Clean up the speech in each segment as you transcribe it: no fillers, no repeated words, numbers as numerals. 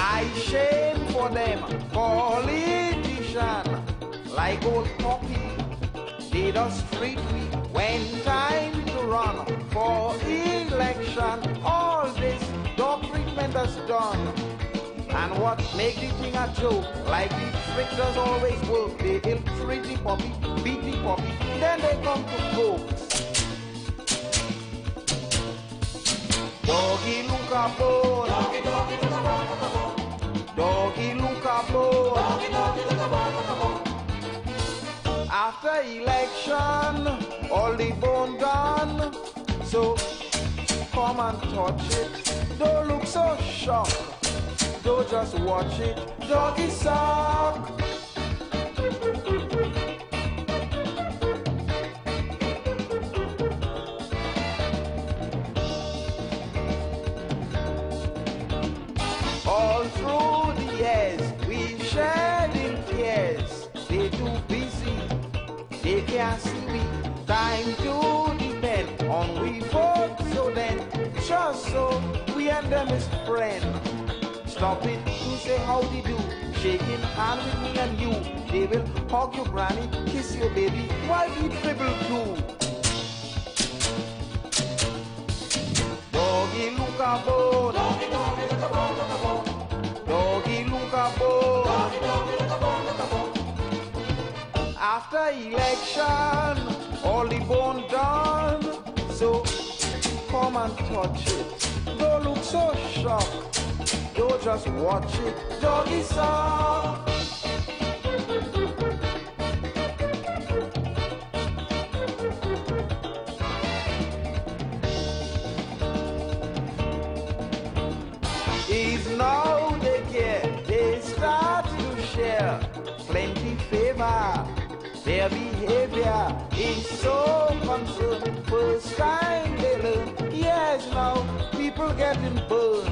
I shame for them, politician, like old Poppy, they just treat me when time to run for election. All this dog treatment is done. And what make the thing a joke, like the tricksters always work. They ill-treat the puppy, beat the puppy, then they come to coke. Doggy look a bone, doggy, doggy look a bone, doggy look a bone, doggy, doggy look a bone. After election, all the bone gone. So come and touch it, don't look so shocked. Don't just watch it, doggy suck. All through the years, we shared in tears. They too busy, they can't see me. Time to depend on we both. So then, just so we and them is friends. Stop it to say how they do. Shaking hand with me and you. They will hug your granny, kiss your baby, while we dribble too. Doggy look a bone, doggy, doggy look a bone, look a bone. Doggy look a bone, doggy, doggy look a bone, look a bone. After election, all the bone done. So come and touch it. Don't look so shocked. Don't just watch it, doggy song. Is now they care, they start to share plenty favor. Their behavior is so concerned. First time they learn, yes now people getting burned.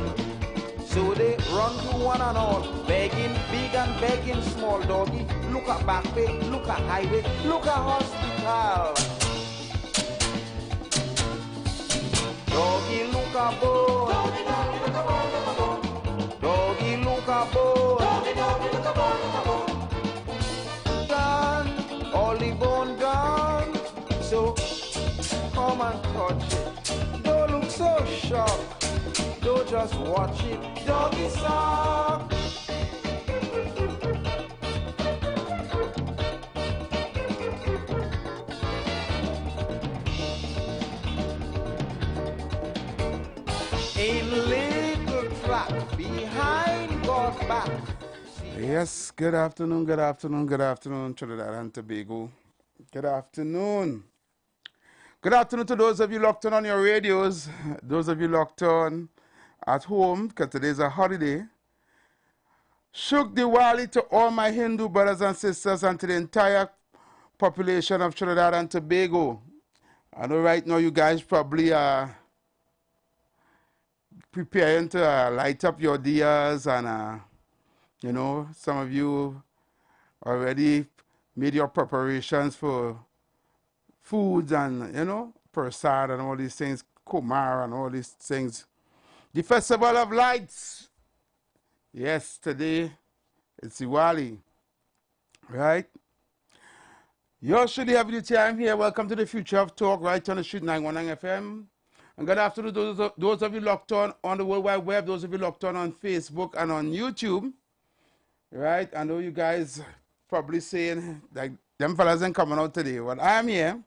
So they run to one and all, begging big and begging small. Doggy, look at back way, look at highway, look at hospital. Doggy, look at bone. Doggy, doggy, look at bone, look at bone. Doggy, look at bone. Doggy, doggy, look at bone, look at bone. Done, all the bone done. So come and touch it. Don't look so shocked. Don't just watch it, doggy suck. In little track behind God's back. Yes, good afternoon, Trinidad and Tobago. Good afternoon. Good afternoon to those of you locked on your radios, those of you locked on at home, because today's a holiday. Shuk Diwali to all my Hindu brothers and sisters and to the entire population of Trinidad and Tobago. I know right now you guys probably are preparing to light up your diyas and, you know, some of you already made your preparations for foods and, you know, prasad and all these things, kumar and all these things. The Festival of Lights. Yes, today it's Diwali, right? Yours truly have the time here. Welcome to the Future of Talk, right on the street 919 FM. And good afternoon to those of you locked on the World Wide Web, those of you locked on Facebook and on YouTube, right? I know you guys probably saying, like, them fellas ain't coming out today. Well, I am here.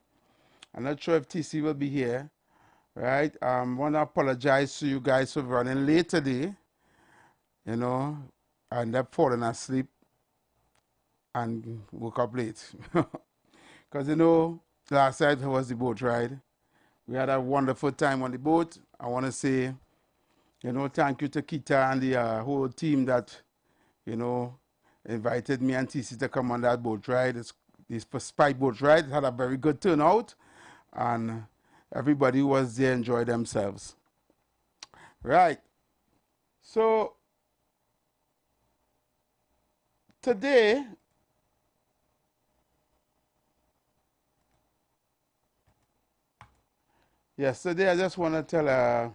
I'm not sure if TC will be here, right? I want to apologize to you guys for running late today. You know, I ended up falling asleep and woke up late. Because, you know, last night was the boat ride. We had a wonderful time on the boat. I want to say, you know, thank you to Kita and the whole team that, you know, invited me and TC to come on that boat ride. This spy boat ride had a very good turnout. And everybody who was there enjoyed themselves. Right. So, today, yesterday I just want to tell a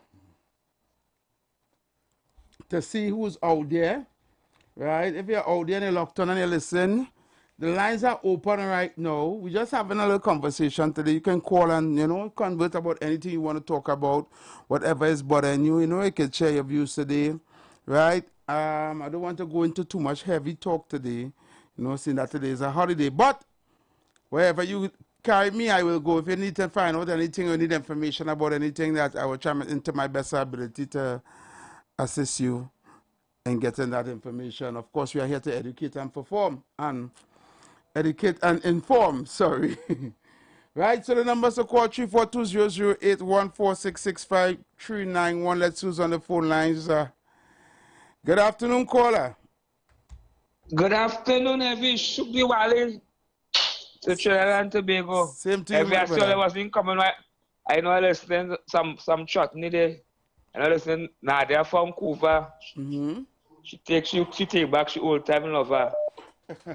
to see who's out there, right? If you're out there and you're locked on and you listen, the lines are open right now. We're just having a little conversation today. You can call and, convert about anything you want to talk about, whatever is bothering you. You can share your views today, right? I don't want to go into too much heavy talk today, seeing that today is a holiday. But wherever you carry me, I will go. If you need to find out anything or need information about anything, that I will try into my best ability to assist you in getting that information. Of course, we are here to educate and perform and educate and inform, sorry. Right, so the numbers to call 342-008-14665-391. Let's use on the phone lines. Good afternoon, caller. Good afternoon, every Shukdi Wale to Trinidad and Tobago. Same to you, every my I brother. was in common. I know I listen some chutney there. And I listen Nadia from Cuba. She take back she old time lover.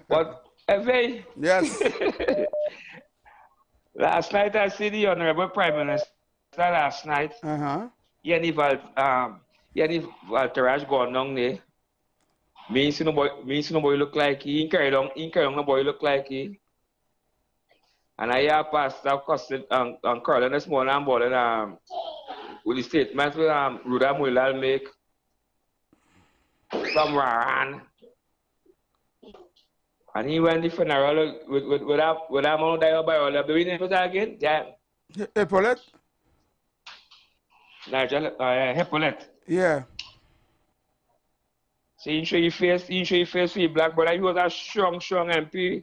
But every yes. Last night I see the Honorable Prime Minister last night. Yanni Valteraj gone down there. Me see no boy look like he carry on no boy look like he. And I hear Pastor Custom Carl this morning I'm balling with the statement with Ruda Mulal make from Raran. And he went the funeral with that man die by all of the name was again? Yeah. Hippolyte? Nigel Hippolyte. Yeah. So he show your face for the black, but he was a strong MP.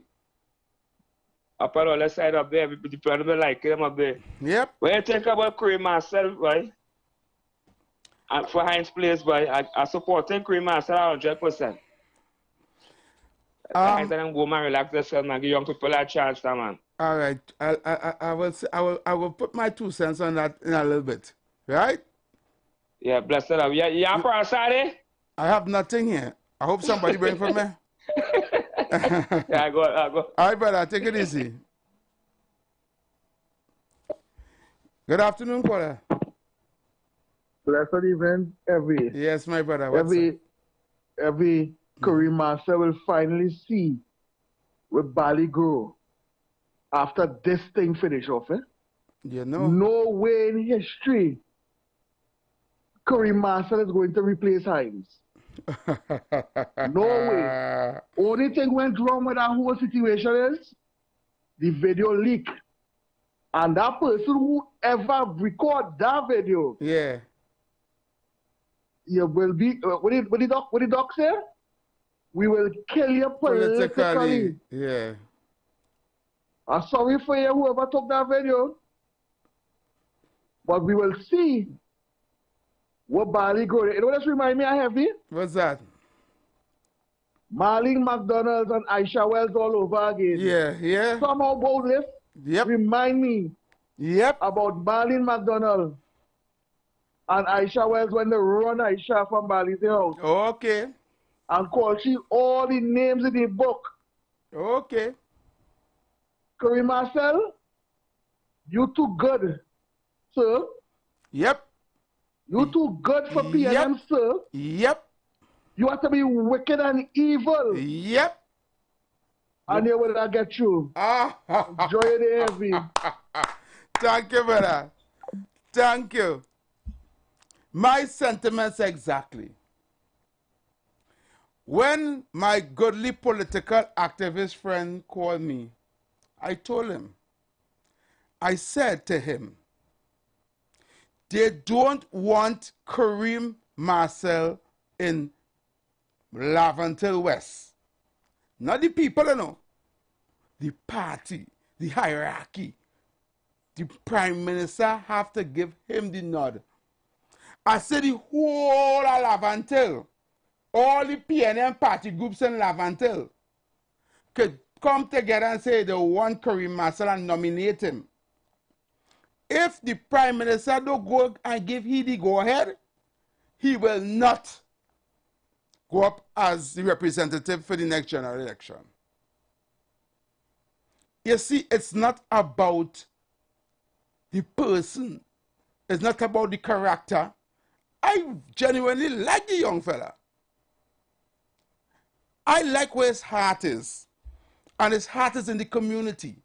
Up on the other side up there, the people like him up there. Yep. When you think about Kareem myself, right? And for Heinz Place, boy, I support Kareem myself 100%. I go and relax yourself and give young people a chance, man. All right. I will put my 2 cents on that in a little bit. Right? Yeah, bless it up. You have for a Saturday? I have nothing here. I hope somebody bring for me. Yeah, I go. All right, brother. Take it easy. Good afternoon, caller. Blessed evening, every. Yes, my brother. Every Kareem Master will finally see with Bali grow after this thing finish off. No way in history Kareem Master is going to replace Hines. No way. Only thing went wrong with that whole situation is the video leak. And that person who ever record that video, you will be what the doc say? We will kill you politically. Yeah. I'm sorry for you whoever took that video. But we will see what Bali go. You know what else remind me of Heavy? What's that? Marlene McDonald's and Aisha Wells all over again. Yeah. Somehow both live. Remind me. About Marlene McDonald and Aisha Wells when they run Aisha from Bali's house. Okay. And call she all the names in the book. Okay. Kareem Marcel, you too good, sir. Yep. You too good for PNM, sir. Yep. You have to be wicked and evil. Yep. And they will not get you. Enjoy the heavy. Thank you, brother. Thank you. My sentiments exactly. When my goodly political activist friend called me, I told him, I said to him, they don't want Kareem Marcel in Laventille West. Not the people, the party, the hierarchy. The Prime Minister have to give him the nod. I said the whole of Laventille, all the PNM party groups in Laventille could come together and say they want Kareem Marcel and nominate him. If the Prime Minister don't go and give he the go-ahead, he will not go up as the representative for the next general election. You see, it's not about the person. It's not about the character. I genuinely like the young fella. I like where his heart is. And his heart is in the community.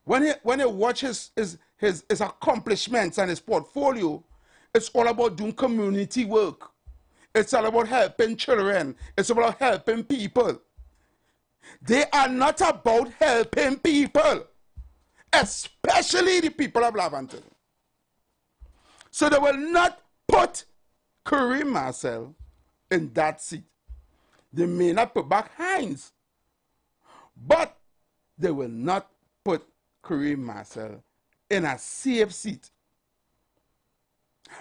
When you watch his accomplishments and his portfolio, it's all about doing community work. It's all about helping children. It's about helping people. They are not about helping people, especially the people of Laventille. So they will not put Kareem Marcel in that seat. They may not put back Hines, but they will not put Kareem Marcel in a safe seat.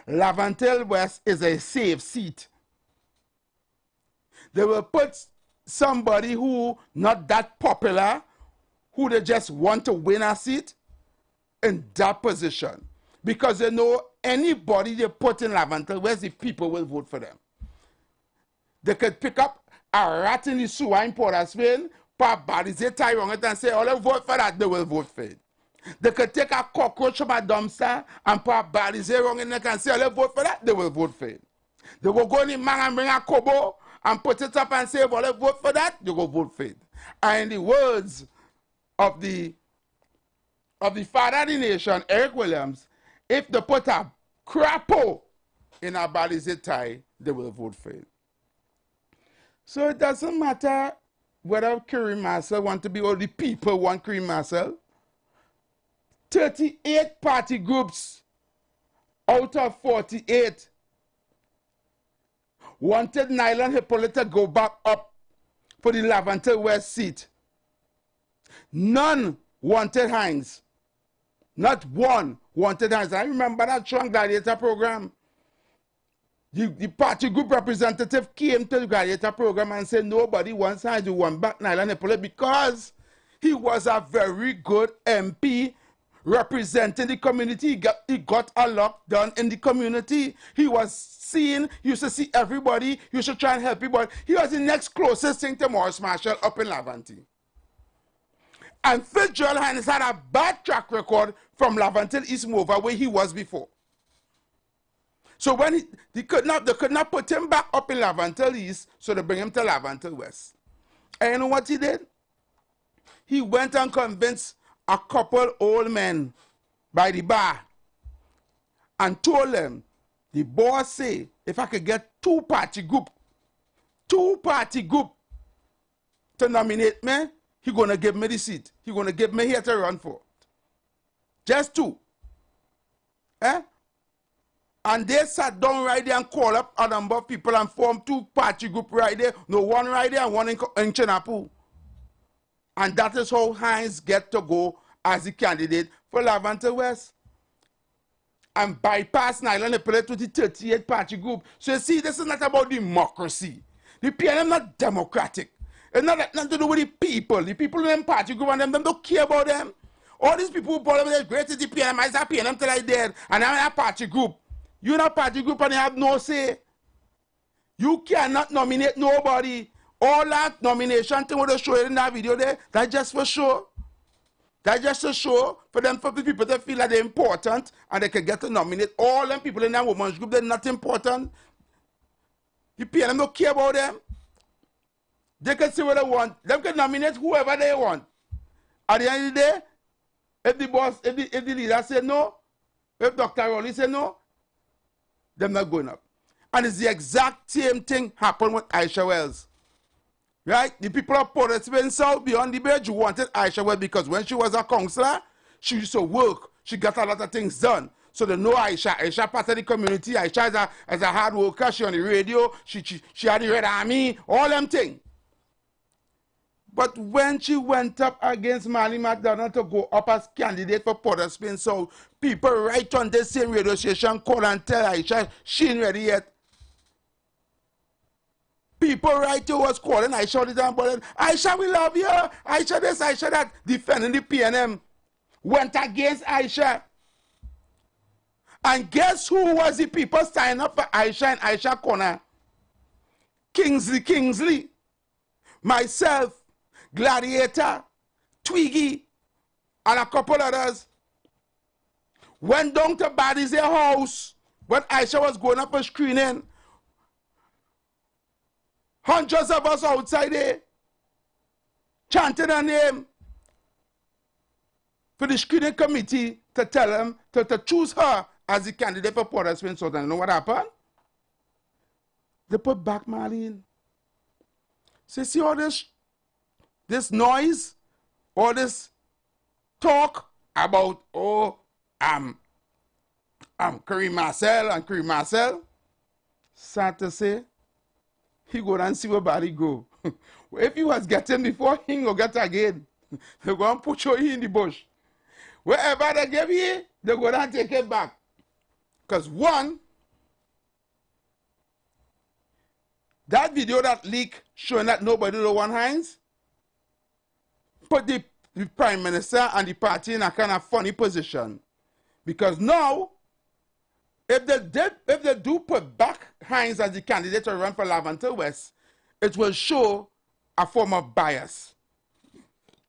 Laventille West is a safe seat. They will put somebody who not that popular, who they just want to win a seat, in that position. Because they know anybody they put in Laventille West, the people will vote for them. They could pick up a rat in the sewer in Port of Spain, put bodies tie wrong it and say, oh, let's vote for that, they will vote for it. They could take a cockroach from a dumpster and put bodies wrong in it and say, oh, let's vote for that, they will vote for it. They will go in the man and bring a kobo and put it up and say, well, let's vote for that, they will vote for it. And in the words of the father of the nation, Eric Williams, if they put a crapo in a bodies tie, they will vote for it. So it doesn't matter whether Kareem Marcel want to be, or the people want Kareem Marcel. 38 party groups out of 48 wanted Nyland Hippolyte to go back up for the Laventille West seat. None wanted Hines. Not one wanted Hines. I remember that strong gladiator program. The party group representative came to the gladiator program and said nobody wants Hines to want back Nyland Hippolyte because he was a very good MP representing the community. He got a lot done in the community. He was seen, he used to see everybody, he used to try and help everybody. He was the next closest thing to Morris Marshall up in Laventille. And Fitzgerald Hines had a bad track record from Laventille East Mova where he was before. So when they could not put him back up in Laventille East, so they bring him to Laventille West. And you know what he did? He went and convinced a couple old men by the bar and told them, the boss say, if I could get two party group to nominate me, he gonna give me the seat. He gonna give me here to run for. Just two. And they sat down right there and called up a number of people and formed two party group right there. No, one right there and one in Chenapu. And that is how Hines get to go as the candidate for Laventille West. And bypass Nyland Hippolyte to the 38 party group. So you see, this is not about democracy. The PNM not democratic. It's not nothing to do with the people. The people in them party group and them don't care about them. All these people who bought them, they're great to the PNM. I said PNM till I dead. And I'm in a party group. You're in a party group and you have no say. You cannot nominate nobody. All that nomination thing what they show in that video there, that's just for show. That's just a show for them, for the people that feel that they're important and they can get to nominate. All them people in that women's group, they're not important. The PNM don't care about them. They can say what they want. They can nominate whoever they want. At the end of the day, if the boss, if the leader say no, if Dr. Rowley say no, they're not going up. And it's the exact same thing happened with Aisha Wells. Right? The people of Port of Spain South beyond the bridge wanted Aisha Wells because when she was a councillor, she used to work. She got a lot of things done. So they know Aisha. Aisha part of the community. Aisha is a hard worker. She on the radio. She had the Red Army. All them things. But when she went up against Marley McDonald to go up as candidate for Port of Spain South, people right on this same radio station call and tell Aisha she ain't ready yet. People right here was calling Aisha this and calling, Aisha, we love you. Aisha this, Aisha that. Defending the PNM. Went against Aisha. And guess who was the people signing up for Aisha and Aisha corner? Kingsley. Myself. Gladiator. Twiggy. And a couple others. Went down to Baddy's house. when Aisha was going up a screening, hundreds of us outside there chanting her name for the screening committee to tell them to choose her as the candidate for Port of Spain. So you know what happened? They put back Marlene. So you see all this noise, all this talk about, oh, Kareem Marcel. Sad to say, he go and see where body go. If he was getting before, he go get again. They go and put you in the bush. Wherever they give you, they go and take it back. Because one, that video that leaked showing that nobody know one Hines put the Prime Minister and the party in a kind of funny position. Because now, if they do put back Hines as the candidate to run for Laventille West, it will show a form of bias.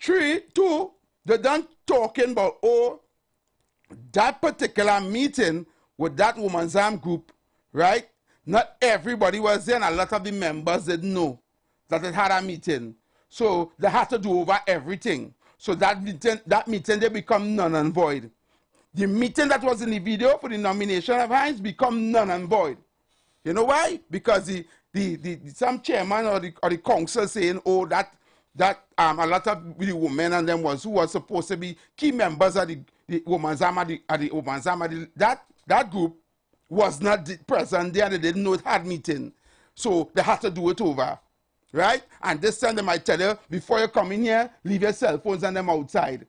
2, they done talking about, oh, that particular meeting with that Women's Arm group, right? Not everybody was there, and a lot of the members didn't know that it had a meeting. So they had to do over everything. So that meeting they become null and void. The meeting that was in the video for the nomination of Hines become null and void. You know why? Because some chairman or the council saying, oh, that a lot of the women and them who was supposed to be key members of the Women's Arm, that group was not present there and they didn't know it had meeting. So they had to do it over. Right? And this time they might tell you, before you come in here, leave your cell phones and them outside.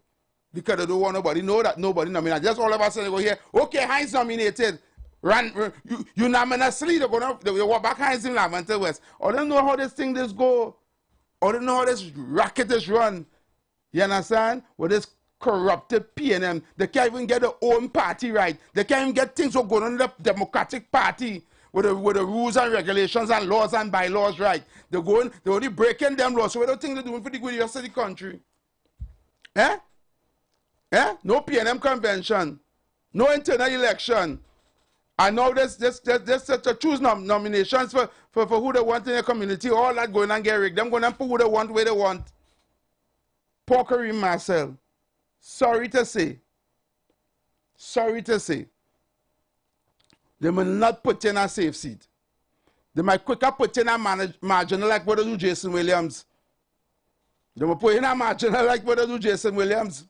Because they don't want nobody know that nobody nominated. Just all of a sudden they go here, okay, Hines nominated. Unanimously, they go back Hines in Laventille West. I don't know how this thing go. I don't know how this racket is run. You understand? With this corrupted PNM. They can't even get their own party right. They can't even get things that go on in the Democratic Party with the rules and regulations and laws and bylaws right. They're only breaking them laws. So what do you think they're doing for the good rest of the country? Eh? No PNM convention. No internal election. And now there's to choose nominations for who they want in the community. All that going and get rigged. Them going and put who they want where they want. Poor Kareem Marcel. Sorry to say. They will not put in a safe seat. They might quicker put in a marginal like what they do Jason Williams. They will put in a marginal like what they do Jason Williams.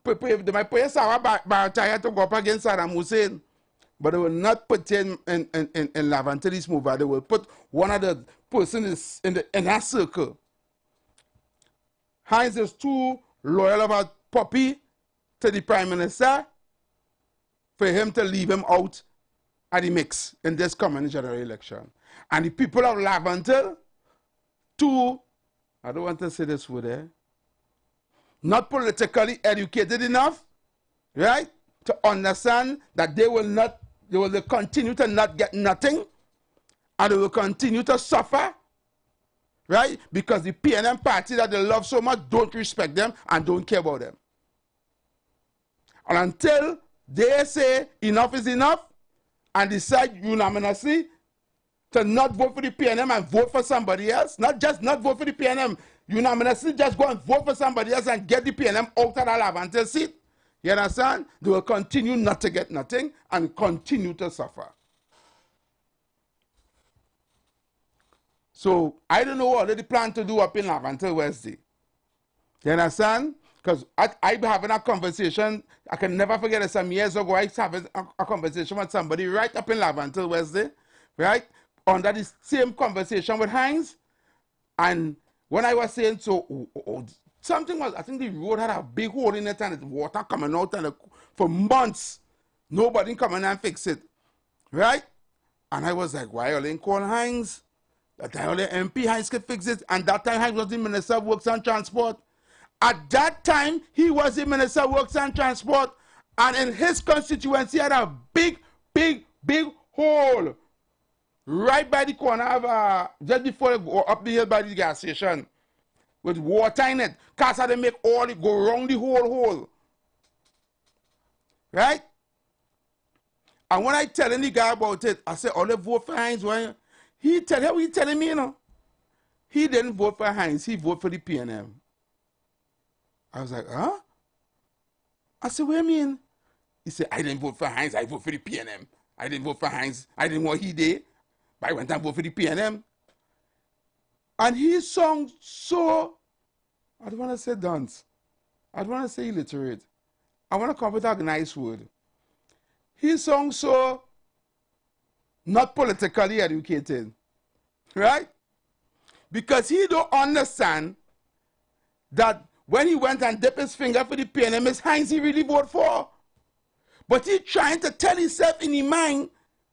They might put a Sarah Bartaya to go up against Saddam Hussein. But they will not put in Laventille's mover. They will put one of the persons in that circle. Hines is too loyal about Puppy to the Prime Minister for him to leave him out of the mix in this coming general election. And the people of Laventille, too, I don't want to say this word there, not politically educated enough, right, to understand that they will continue to not get nothing and they will continue to suffer, right, because the PNM party that they love so much don't respect them and don't care about them. And until they say enough is enough and decide unanimously to not vote for the PNM and vote for somebody else, not just not vote for the PNM, unanimously just go and vote for somebody else and get the PNM out of that Laventille seat, you understand? They will continue not to get nothing and continue to suffer. So I don't know what they plan to do up in Laventille West. You understand? Because I be having a conversation, I can never forget it, some years ago, I was having a conversation with somebody right up in Laventille West, right? Under the same conversation with Hines. And when I was saying, something was, I think the road had a big hole in it and the water coming out and for months, nobody coming and fix it, right? And I was like, why are they calling Hines? That time only MP Hines could fix it. And that time Hines was the Minister of Works and Transport. At that time, he was the Minister of Works and Transport, and in his constituency had a big hole right by the corner of, just before you go up the hill by the gas station, with water in it. Cause they make all it go around the whole hole. Right? And when I telling the guy about it, I said, all the vote for Heinz. When he telling me, you know, he didn't vote for Heinz, he voted for the PNM. I was like, huh? I said, what do you mean? He said, I didn't vote for Heinz, I voted for the PNM. I didn't vote for Heinz, I didn't want he did, but I went and voted for the PNM. And he sung so, I don't want to say dance, I don't want to say illiterate. I want to come with a nice word. He sung so not politically educated, right? Because he don't understand that when he went and dipped his finger for the PNM, it's Heinz he really voted for. But he trying to tell himself in his mind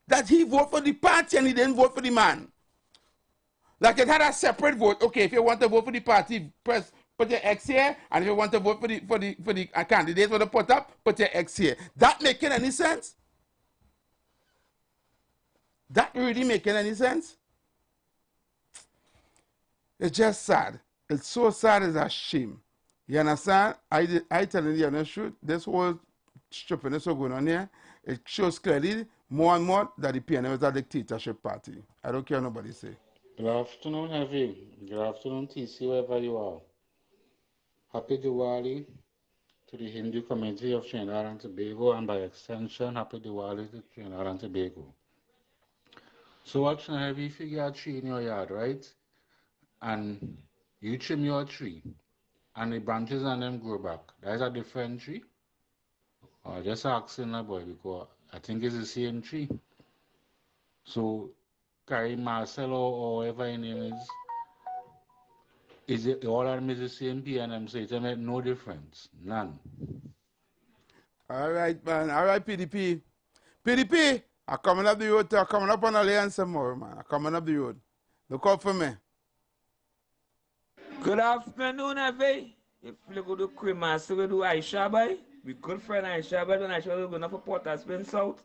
that he voted for the party and he didn't vote for the man. Like it had a separate vote. Okay, if you want to vote for the party, put your X here, and if you want to vote for the candidate for the put up, put your X here. That making any sense? That really making any sense? It's just sad. It's so sad, it's a shame. You understand? I telling you the truth, this whole stupidness going on here, it shows clearly more and more that the PNM is a dictatorship party. I don't care what nobody say. Good afternoon, Heavy. Good afternoon, TC, wherever you are. Happy Diwali to the Hindu community of Trinidad and Tobago, and by extension, Happy Diwali to Trinidad and Tobago. So, Action Heavy, if you got a tree in your yard, right? And you trim your tree, and the branches on them grow back. That is a different tree? Or just asking a boy, because I think it's the same tree. So, Carrie Marcelo or whatever his name is it all of them is the same PNM, so it makes no difference. None. All right, man. All right, PDP. PDP, I'm coming up the road. I'm coming up on the lane some more, man. I'm coming up the road. Look out for me. Good afternoon, Ave. If you go to Christmas, we do Aisha, boy. We good friend Aisha, boy. When Aisha was going up for Port Aspen South.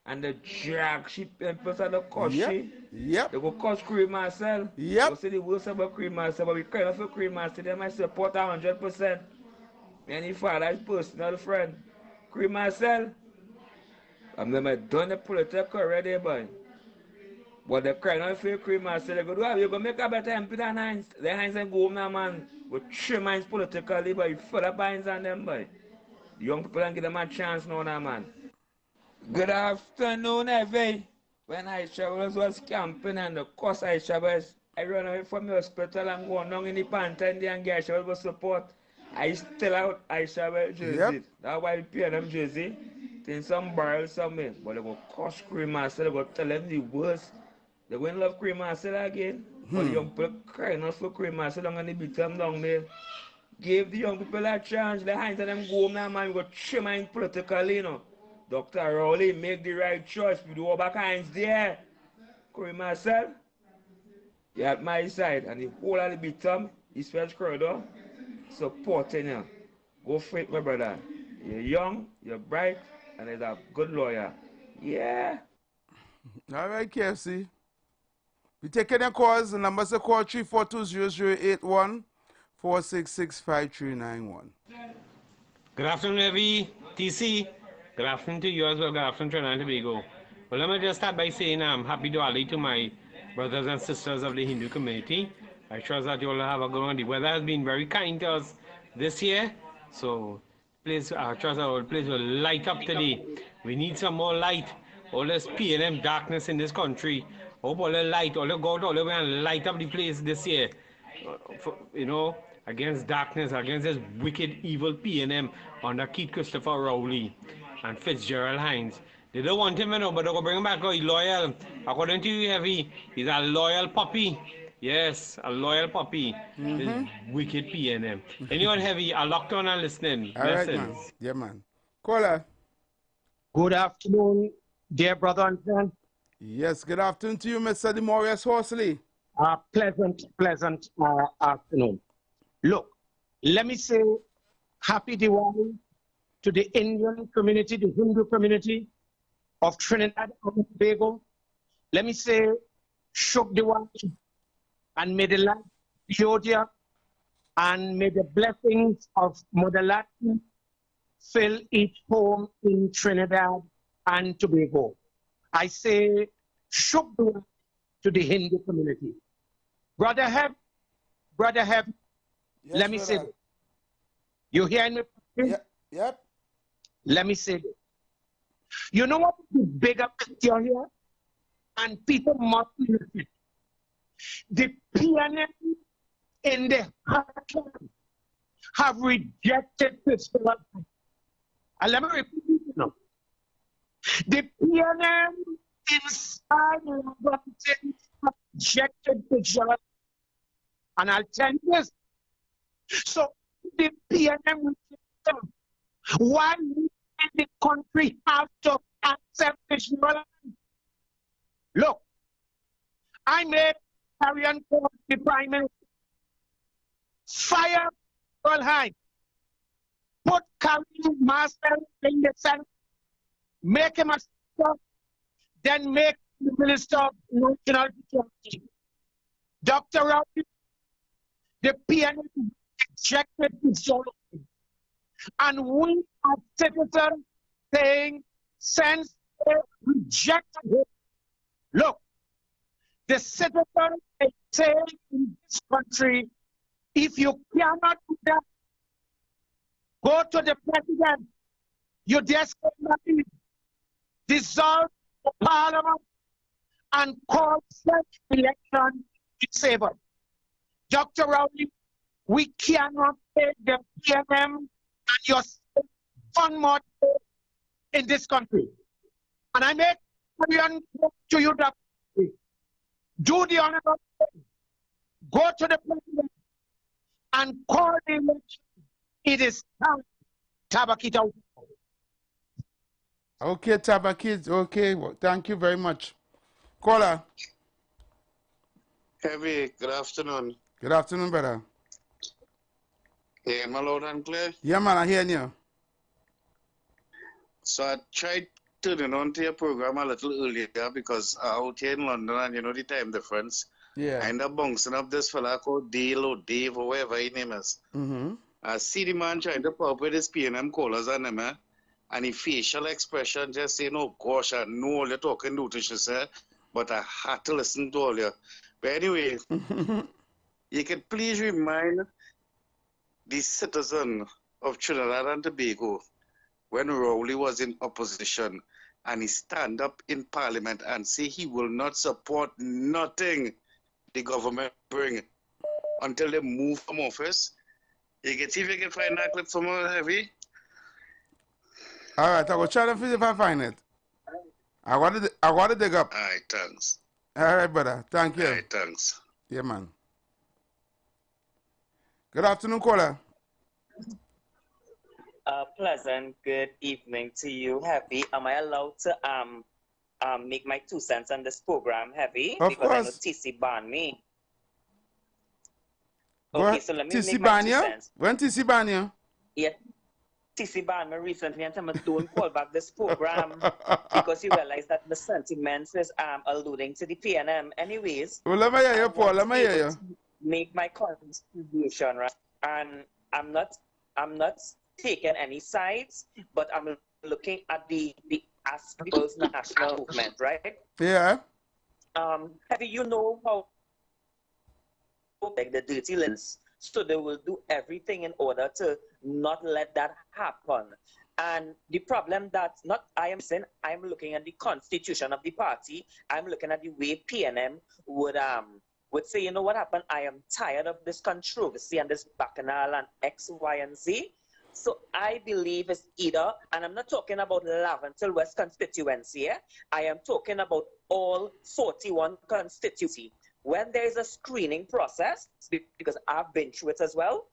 And the drag ship and person the cost Yep. They go cost Cream Marcel. Yep. They say the worst about Cream Marcel, but we kind of for Cream Marcel. They might support 100%. And if father is personal friend. Cream Marcel. I'm never done the political already, boy. But the kind of feel Cream Marcel, they go, well, you're going to make a better MP than Heinz. The Heinz and go home now, man. With 3 minds politically, but you full of binds on them, boy. The young people don't give them a chance now, man. Good afternoon, Eve. When Aisha was camping and the course Aisha was, I run away from the hospital and go down in the pantry and get Aisha was support. I still out Aisha jersey. Yep. That's why I pay them jersey. Then some barrel somewhere. But they go cost Cream Marcel, they go tell them the worst. They go and love Cream Marcel again. But the young people crying out for Cream Marcel and they beat them down there. Give the young people a chance. The hands of them go home now, man. We go trim in politically, you know. Dr. Rowley, make the right choice. We do all back hands there. Corey Marcel, you're at my side. And the whole of the bottom, East French corridor, supporting you. Go for it, my brother. You're young, you're bright, and there's a good lawyer. Yeah. All right, KFC. We taking the calls. The numbers to call 342-0081 466-5391. Good afternoon, Heavy. TC. Good afternoon to you as well. Good afternoon, Trinidad and Tobago. Well, let me just start by saying happy Diwali to my brothers and sisters of the Hindu community. I trust that you all have a good one. The weather has been very kind to us this year. So, please, I trust that our place will light up today. We need some more light. All this PNM darkness in this country. Hope all the light, all the God, all the way and light up the place this year. You know, against darkness, against this wicked, evil PNM under Keith Christopher Rowley and Fitzgerald Hines. They don't want him, you know, but they're going to bring him back. He's loyal. According to you, Heavy, he's a loyal puppy. Yes, a loyal puppy. This wicked PNM. Anyone, Heavy, are locked on and listening. All right, man. Yeah, man. Caller. Good afternoon, dear brother and friend. Yes, good afternoon to you, Mr. Demorius Horsley. Pleasant afternoon. Look, let me say happy Diwali to the Indian community, the Hindu community of Trinidad and Tobago. Let me say Shuk Diwali, and may the light be Yodia, and may the blessings of Mother Latin fill each home in Trinidad and Tobago. I say Shub Dua to the Hindu community. Brother Heb, Yes, let me say brother. this. You hearing me? Yep. Let me say this. You know what the bigger picture here? And people must listen. The PNM in the heartland have rejected physical life. And let me repeat it now. The PNM inside Washington have rejected physical life. And I'll tell you this. So the PNM rejected. Why we in the country have to accept physical life? Look, I made Carrion Court the Prime Minister. Fire High. Put Carrion Master in the Senate. Make him a speaker. Then make the Minister of National Security. Dr. Rowley, the PNM rejected his solution. And we as citizens saying, since they rejected it, look, the citizen is saying in this country, if you cannot do that, go to the president. You just cannot dissolve the parliament and call such election disabled. Dr. Rowley, we cannot take the PNM and your one more in this country. And I make to you, Dr. Do the honorable thing. Go to the president and call the election. It is time. Tabakita. Okay, Tabakit. Okay, well, thank you very much. Caller. Heavy, good afternoon. Good afternoon, brother. Yeah, am I loud and clear? Yeah, man, I hear you. So I tried turning on to your program a little earlier because out here in London and you know the time difference. Yeah. I end up bouncing up this fella called Dale or Dave or whatever his name is. I see the man trying to pop with his PNM callers on him, and his facial expression just saying, oh gosh, I know all you're talking to, she said, but I had to listen to all you. But anyway, you can please remind the citizen of Trinidad and Tobago when Rowley was in opposition and he stand up in parliament and say he will not support nothing the government bring until they move from office. You can see if you can find that clip from Heavy. All right, I will try to see if I find it. I want to dig up. All right, thanks. All right, brother. Thank you. All right, thanks. Yeah, man. Good afternoon, caller. Pleasant good evening to you, Heavy. Am I allowed to make my 2 cents on this program, Heavy? Of because course. I know TC banned me. Go Okay, ahead. so let me TC make my 2 ban you? cents. When TC ban you? Yeah, TC banned me recently and I don't call back this program because he realized that the sentiments is alluding to the PNM. Anyways, Well, let me hear you, Paul. Let me hear you. Make my contribution, right? And I'm not taking any sides, but I'm looking at the people's national movement, right? Yeah. Heavy, you know how like the dirty lens, so they will do everything in order to not let that happen. And the problem that not I am saying, I'm looking at the constitution of the party. I'm looking at the way PNM would say, you know what happened? I am tired of this controversy and this bacchanal and X, Y, and Z. So I believe it's either, and I'm not talking about Laventille West constituency here. I am talking about all 41 constituency. When there is a screening process, because I've been through it as well,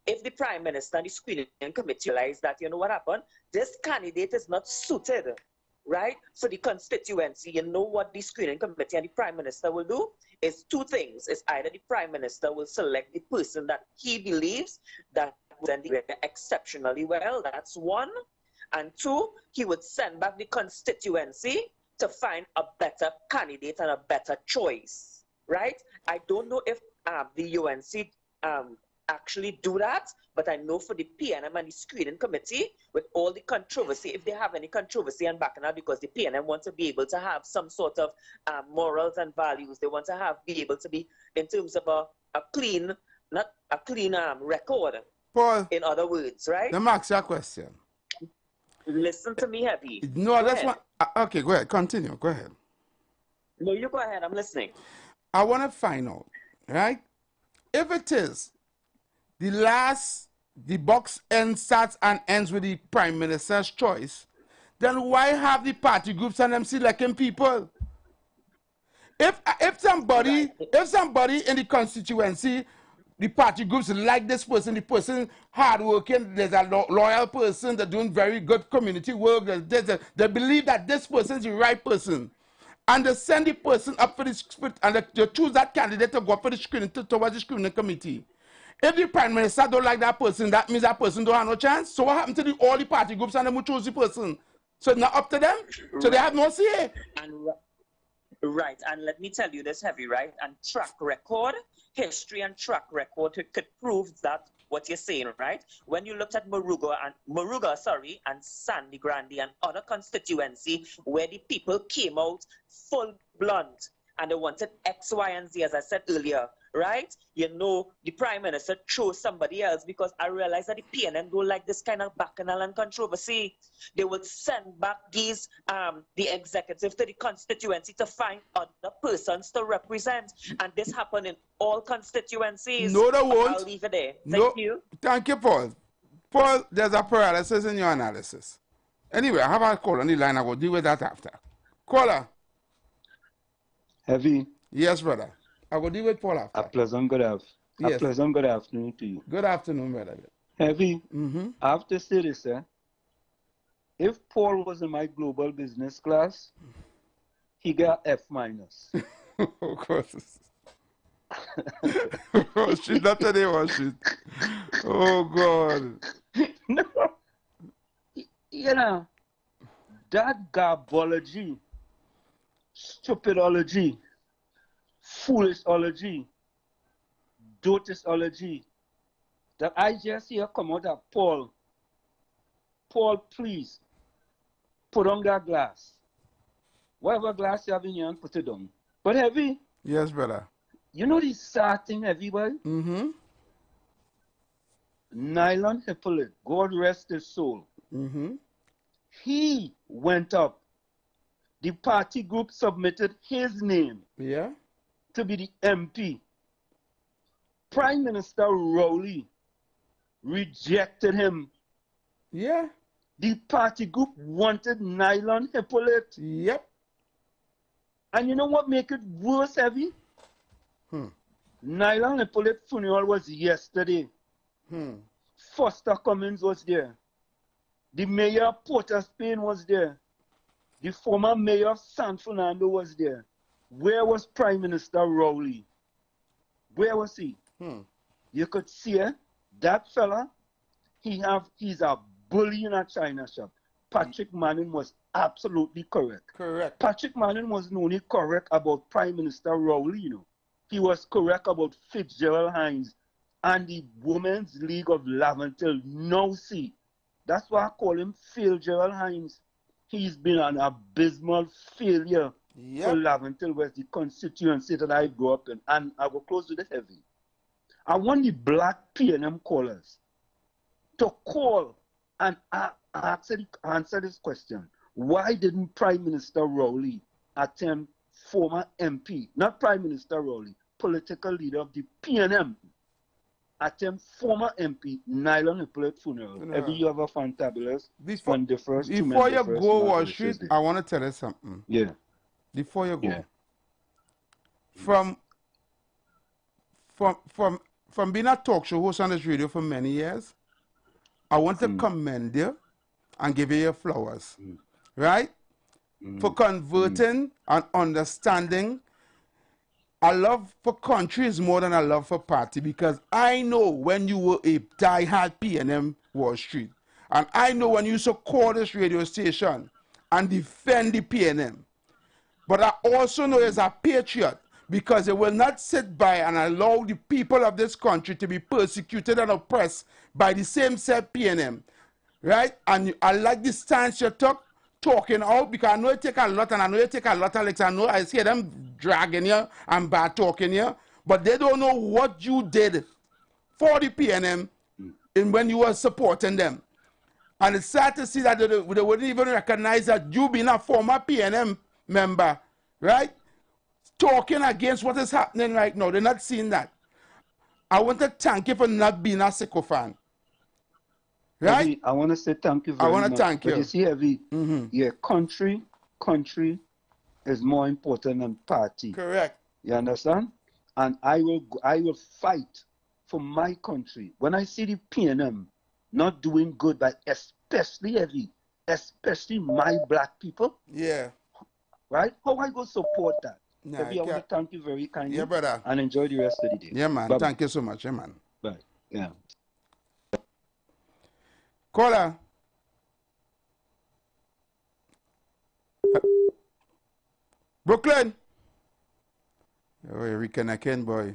if the Prime Minister and the screening committee realize that, you know what happened, this candidate is not suited, right, for the constituency, you know what the screening committee and the Prime Minister will do? Is 2 things. It's either the Prime Minister will select the person that he believes that then exceptionally well, that's 1. And 2, he would send back the constituency to find a better candidate and a better choice, right? I don't know if the UNC actually do that. But I know for the PNM and the screening committee, with all the controversy, if they have any controversy and bacchanal, because the PNM want to be able to have some sort of morals and values, they want to be able to be in terms of a clean, not a clean record. Paul, in other words, right? Let me ask you a question. Listen to me, Heavy. No, that's one. Okay, go ahead. Continue. Go ahead. No, you go ahead. I'm listening. I want to find out, right? If it is the box starts and ends with the Prime Minister's choice, then why have the party groups and them selecting people? If somebody in the constituency, the party groups like this person, the person hardworking, there's a loyal person, they're doing very good community work, they believe that this person is the right person. And they send the person up for the and they choose that candidate to go up for the screening towards the screening committee. If the Prime Minister don't like that person, that means that person don't have no chance. So what happened to all the party groups and them who choose the person? So it's not up to them? So they have no say. Right, and let me tell you this, Heavy, right? And track record, history and track record could prove that what you're saying, right? When you looked at Moruga and Sandy Grande and other constituency where the people came out full blunt and they wanted X, Y, and Z, as I said earlier, right? You know, the Prime Minister chose somebody else because I realized that the PNM don't like this kind of bacchanal and controversy. They will send back these, the executive to the constituency to find other persons to represent. And this happened in all constituencies. No, they won't. I'll leave it there. Thank you. Thank you, Paul. Paul, there's a paralysis in your analysis. Anyway, I have a call on the line. I will deal with that after. Caller. Heavy. Yes, brother. I will deal with Paul after. A pleasant good afternoon to you. Good afternoon, brother. Heavy. I have to say this, if Paul was in my global business class, he got F minus. Of course. Oh, shit, not today, was shit. Oh, God. No. You know, that garbology, stupidology, foolishology, dotisology that I just hear come out of Paul. Paul, please, put on that glass. Whatever glass you have in your hand, put it on. But Heavy. Yes, brother. You know the sad thing, everybody? Nylon Hippolyte, God rest his soul. He went up. The party group submitted his name. Yeah. To be the MP. Prime Minister Rowley rejected him. Yeah. The party group wanted Nylon Hippolyte. Yep. And you know what make it worse, Heavy? Nylon Hippolyte funeral was yesterday. Foster Cummins was there. The mayor of Port of Spain was there. The former mayor of San Fernando was there. Where was Prime Minister Rowley? Where was he? You could see that fella, he's a bully in a China shop. Patrick Manning was absolutely correct. Patrick Manning wasn't only correct about Prime Minister Rowley, you know. He was correct about Fitzgerald Hines and the Women's League of Laventille. No, see, that's why I call him Fitzgerald Hines. He's been an abysmal failure for Laventille West, the constituency that I grew up in. And I will close with the Heavy. I want the black PNM callers to call and answer this question. Why didn't Prime Minister Rowley attend former MP, not Prime Minister Rowley, political leader of the PNM, attend former MP Nylon Hippolyte funeral? Every you have a fantabulous, before you go, Wall Street, I want to tell you something. Yeah. Before you go. Yeah. From being a talk show host on this radio for many years, I want to commend you and give you your flowers. Right? For converting and understanding. I love for country is more than I love for party, because I know when you were a die-hard PNM Wall Street, and I know when you used to call this radio station and defend the PNM. But I also know as a patriot, because they will not sit by and allow the people of this country to be persecuted and oppressed by the same set PNM, right? And I like the stance you took, talking out, because I know you take a lot, and I know you take a lot of licks. I know I see them dragging you and bad talking you, but they don't know what you did for the PNM in when you were supporting them. And it's sad to see that they wouldn't even recognize that you being a former PNM member, right? Talking against what is happening right now. They're not seeing that. I want to thank you for not being a sycophant. Right? Evie, I want to say thank you very much. I want to thank you. But you see, Evie, yeah, country is more important than party. Correct. You understand? And I will fight for my country. When I see the PNM not doing good, but especially Evie, especially my black people. Yeah. Right? How I go support that? Nah, Evie, I want to thank you very kindly. Yeah, brother. And enjoy the rest of the day. Yeah, man. Bye-bye. Thank you so much. Yeah, man. Bye. Yeah. Caller. Brooklyn. Oh, you're reconnecting, boy.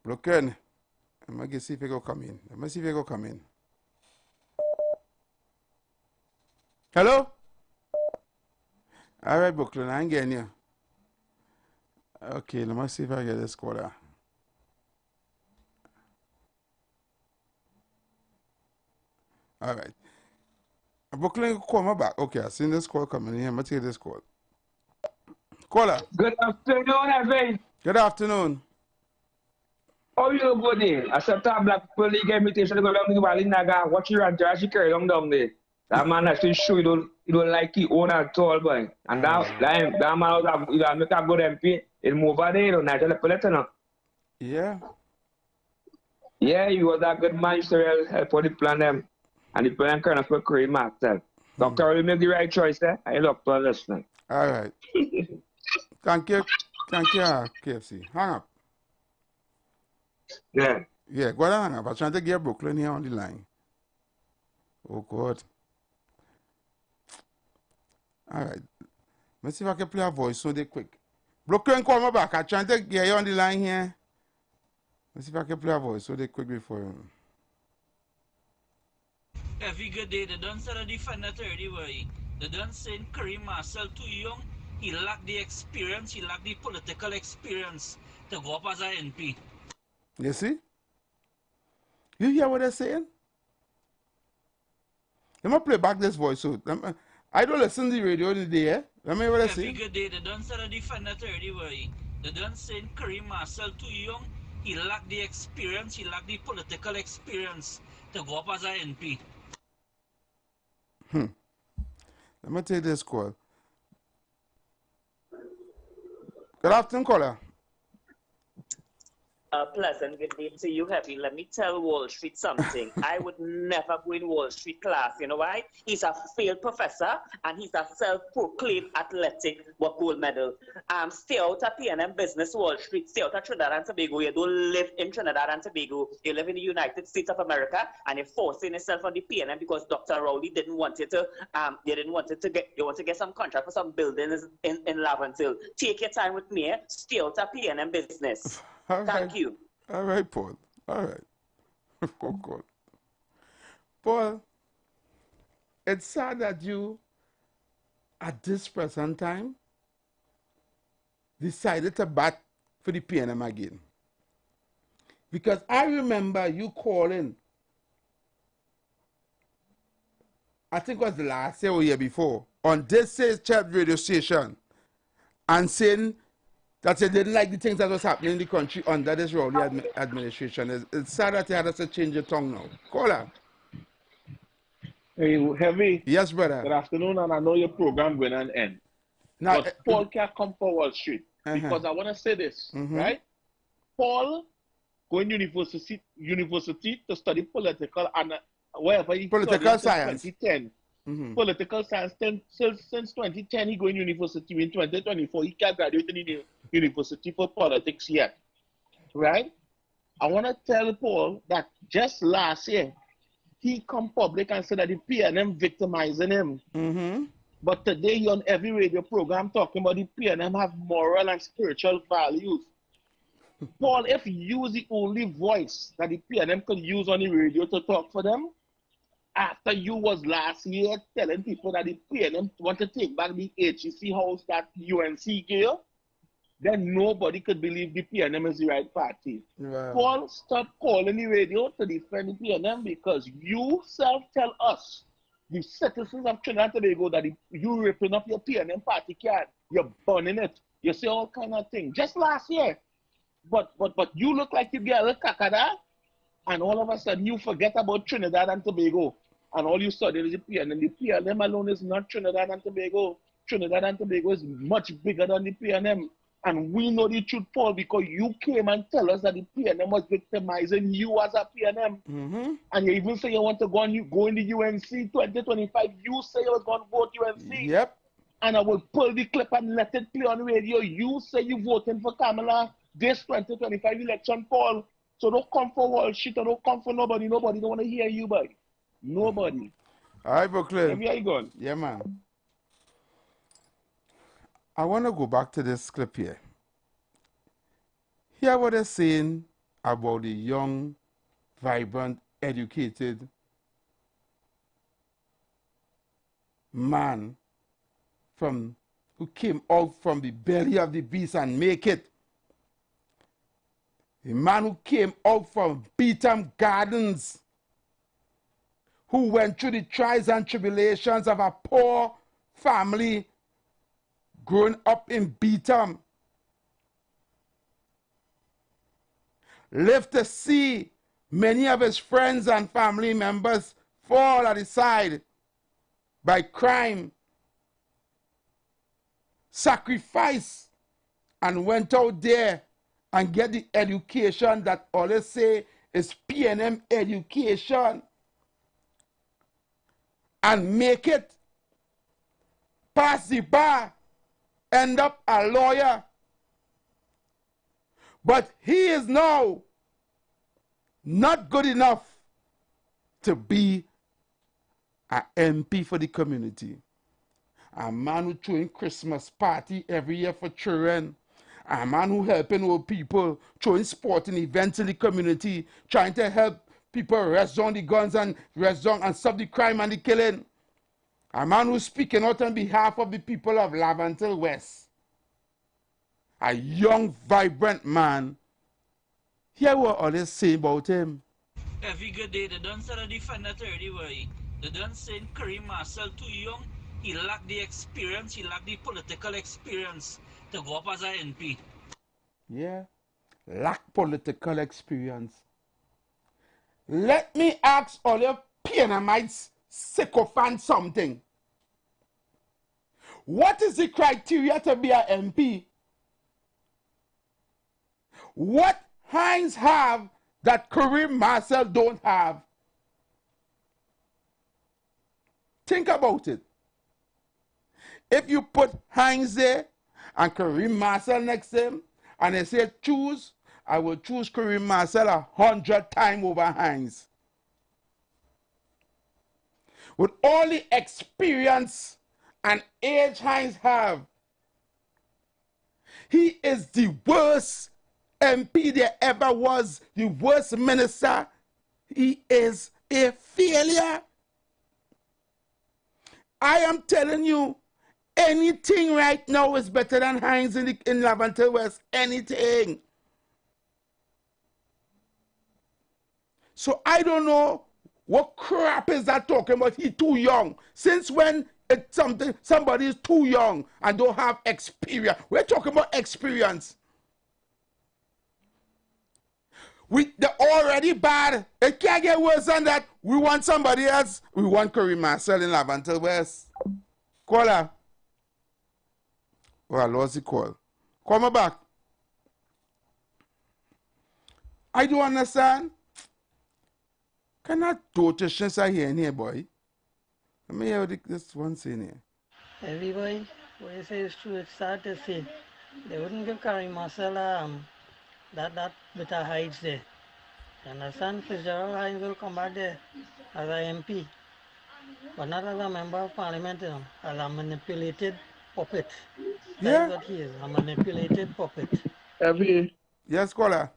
Brooklyn. I'm going to see if you go come in. Let me see if you go come in. Hello? All right, Brooklyn. I ain't getting you. Okay, let me see if I get this caller. All right. Brooklyn, call me back. Okay, I seen this call coming in here. I'm going to take this call. Caller. Good afternoon, Evan. Good afternoon. How you go there? I said to black people, they get invitation to go down to the Valley Naga. Watch your rancher as she carry down there. That man actually show you don't like his own at all, boy. And that man will make a good MP. He'll move over there, you know, Yeah. Yeah, he was a good man. He used to help for the plan them. And the plan kind of for create master. Doctor will make the right choice there. I look to listening. All right. Thank you. Thank you, KFC. Hang up. Yeah. Yeah, go ahead, hang up. I'm trying to get Brooklyn here on the line. Oh, God. All right. Let's see if I can play a voice so they quick. Brooklyn, call me back. I'm trying to get you on the line here. Let's see if I can play a voice so they quick before you. Every good day, they don't say the defender 30 way. They don't say Kareem Marcel too young. He lacked the experience, he lacked the political experience to go up as an NP. You see? You hear what they're saying? Let me play back this voice. So I don't listen to the radio in the day. Eh? Let me hear what they're saying. Every good day, they don't say the defender 30 way. They don't say Kareem Marcel too young. He lacked the experience, he lacked the political experience to go up as an NP. Let me take this call. Good afternoon, caller. A pleasant good day to you, Happy. Let me tell Wall Street something. I would never go in Wall Street class. You know why? He's a failed professor and he's a self-proclaimed athletic gold medal. Stay out of PNM business, Wall Street. Stay out of Trinidad and Tobago. You don't live in Trinidad and Tobago. You live in the United States of America, and you're forcing yourself on the PNM because Dr. Rowley didn't want you to. They didn't want it to get. You want to get some contract for some buildings in Laventille. Take your time with me. Stay out of PNM business. All Thank you. All right, Paul. All right. Oh, God. Paul, it's sad that you, at this present time, decided to bat for the PNM again. Because I remember you calling, I think it was the last year or year before, on this chat radio station, and saying that you didn't like the things that was happening in the country under this Rowley administration. It's sad that you had to change your tongue now. Caller. Hey, Heavy. Yes, brother. Good afternoon, and I know your program going to end. Now, but Paul can't come for Wall Street. Because I want to say this, right? Paul going university to study political and wherever he political science. 2010. Political science. Since 2010, he going university. In 2024, he can't graduate in the university for politics yet, right? I want to tell Paul that just last year, he come public and said that the PNM victimizing him. But today you're on every radio program talking about the PNM have moral and spiritual values. Paul, if you was the only voice that the PNM could use on the radio to talk for them, after you was last year telling people that the PNM want to take back the HEC house that UNC gave, then nobody could believe the PNM is the right party. Wow. Paul, stop calling the radio to defend the PNM because you self tell us, the citizens of Trinidad and Tobago, that you ripping up your PNM party card, you're burning it, you say all kind of things. Just last year. But you look like you get a little kakada, and all of a sudden you forget about Trinidad and Tobago. And all you study is the PNM. The PNM alone is not Trinidad and Tobago. Trinidad and Tobago is much bigger than the PNM. And we know the truth, Paul, because you came and tell us that the PNM was victimizing you as a PNM. And you even say you want to go in the UNC 2025. You say you was going to vote UNC. Yep. And I will pull the clip and let it play on radio. You say you voting for Kamala this 2025 election, Paul. So don't come for wall shit or don't come for nobody. Nobody don't want to hear you, boy. Nobody. All right, Brooklyn. Where you going? Yeah, man. I want to go back to this clip here. Hear what they're saying about the young, vibrant, educated man who came out from the belly of the beast and make it. The man who came out from Beetham Gardens, who went through the trials and tribulations of a poor family growing up in Beetham, lived to see many of his friends and family members fall at his side by crime, sacrifice, and went out there and get the education that always say is PNM education and make it, pass the bar, end up a lawyer. But he is now not good enough to be an MP for the community. A man who throwing Christmas party every year for children. A man who helping old people, throwing sporting events in the community, trying to help people rest down the guns and rest down and stop the crime and the killing. A man who's speaking out on behalf of the people of Lavantil West. A young, vibrant man. Hear what others say about him. Every good day, they don't say the defender 30 way. They don't say Kareem Marcel too young. He lacked the experience, he lacked the political experience to go up as an NP. Yeah, lack political experience. Let me ask all your PNMites sycophant something. What is the criteria to be an MP? What Hines have that Kareem Marcel don't have? Think about it. If you put Hines there and Kareem Marcel next to him, and they say choose, I will choose Kareem Marcel 100 times over Hines. With all the experience and age Hines have, he is the worst MP there ever was, the worst minister. He is a failure. I am telling you, anything right now is better than Hines in Lavantil West. Anything. So I don't know what crap is that talking about. He too young. Since when somebody is too young and don't have experience? We're talking about experience. They're already bad. It can't get worse than that. We want somebody else. We want Kareem Marcel in Lavantil West. Call her. Oh, I lost the call. Call me back. I don't understand. Cannot do things I hear in here, boy. Let me hear this one saying here. Everybody, what you say is true. It's sad to say. They wouldn't give Kareem Marcel that bit of hides there. You understand? Fitzgerald Hines will come back there as an MP. but not as a member of parliament, as a manipulated puppet. Yeah. That is what he is, a manipulated puppet. Every Yes, caller.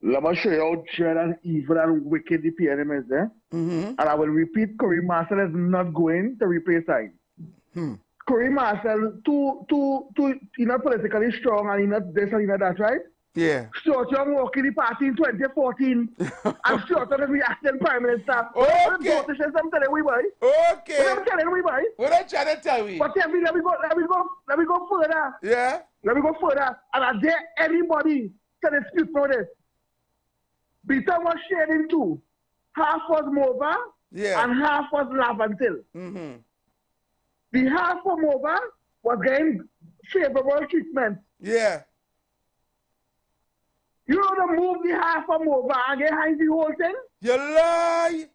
let me show you how dread and evil and wicked the PNM is there. And I will repeat, Corey Marcel is not going to replace him. Corey Marcel, too, he's not politically strong and he's not this and he's not that, right? Yeah. Stuart Young walking the party in 2014 and Stuart Young is reacting Prime Minister. Okay. I'm telling we boy. Okay. What I'm telling we boy. What I'm trying to tell you. But let me go further. Yeah. Let me go further. And I dare anybody to dispute for this. Beaton was shared in two. Half was Mova and half was Lavantil. The half for Mova was getting favorable treatment. Yeah. You know to move the half from over and get behind the whole thing? You lie!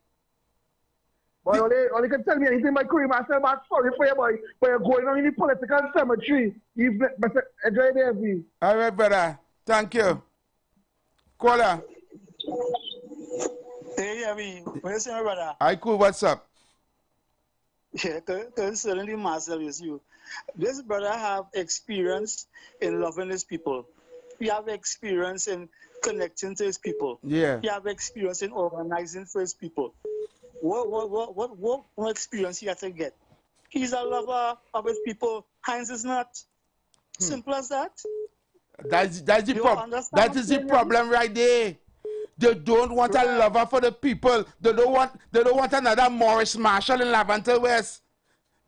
Boy, only can tell me anything about Curry myself, but sorry for you, boy. But you're going on in the political cemetery. You've enjoy the every. All right, brother. Thank you. Caller. Hey, Yavi. What you saying, brother? Hi, cool. What's up? Yeah, concerning Marcel is you. This brother have experience in loving his people. He have experience in connecting to his people. Yeah. He have experience in organizing for his people. What experience he has to get? He's a lover of his people. Heinz is not. Simple as that. That's the problem. That is the problem right there. They don't want a lover for the people. They don't want another Morris Marshall in Laventer West.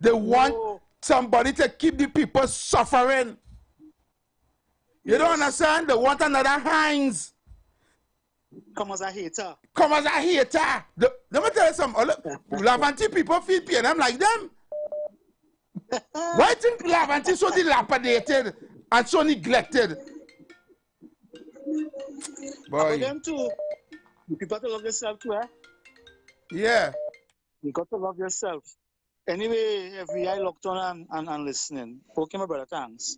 They want somebody to keep the people suffering. You don't understand? They want another Heinz. Come as a hater. Come as a hater. Let me tell you something. Laventer people feel pain. I'm like them. Why do you think Laventer is so dilapidated and so neglected? Boy. Them too. You got to love yourself too, eh? Yeah. You got to love yourself. Anyway, every eye locked on and listening. Okay, my brother, thanks.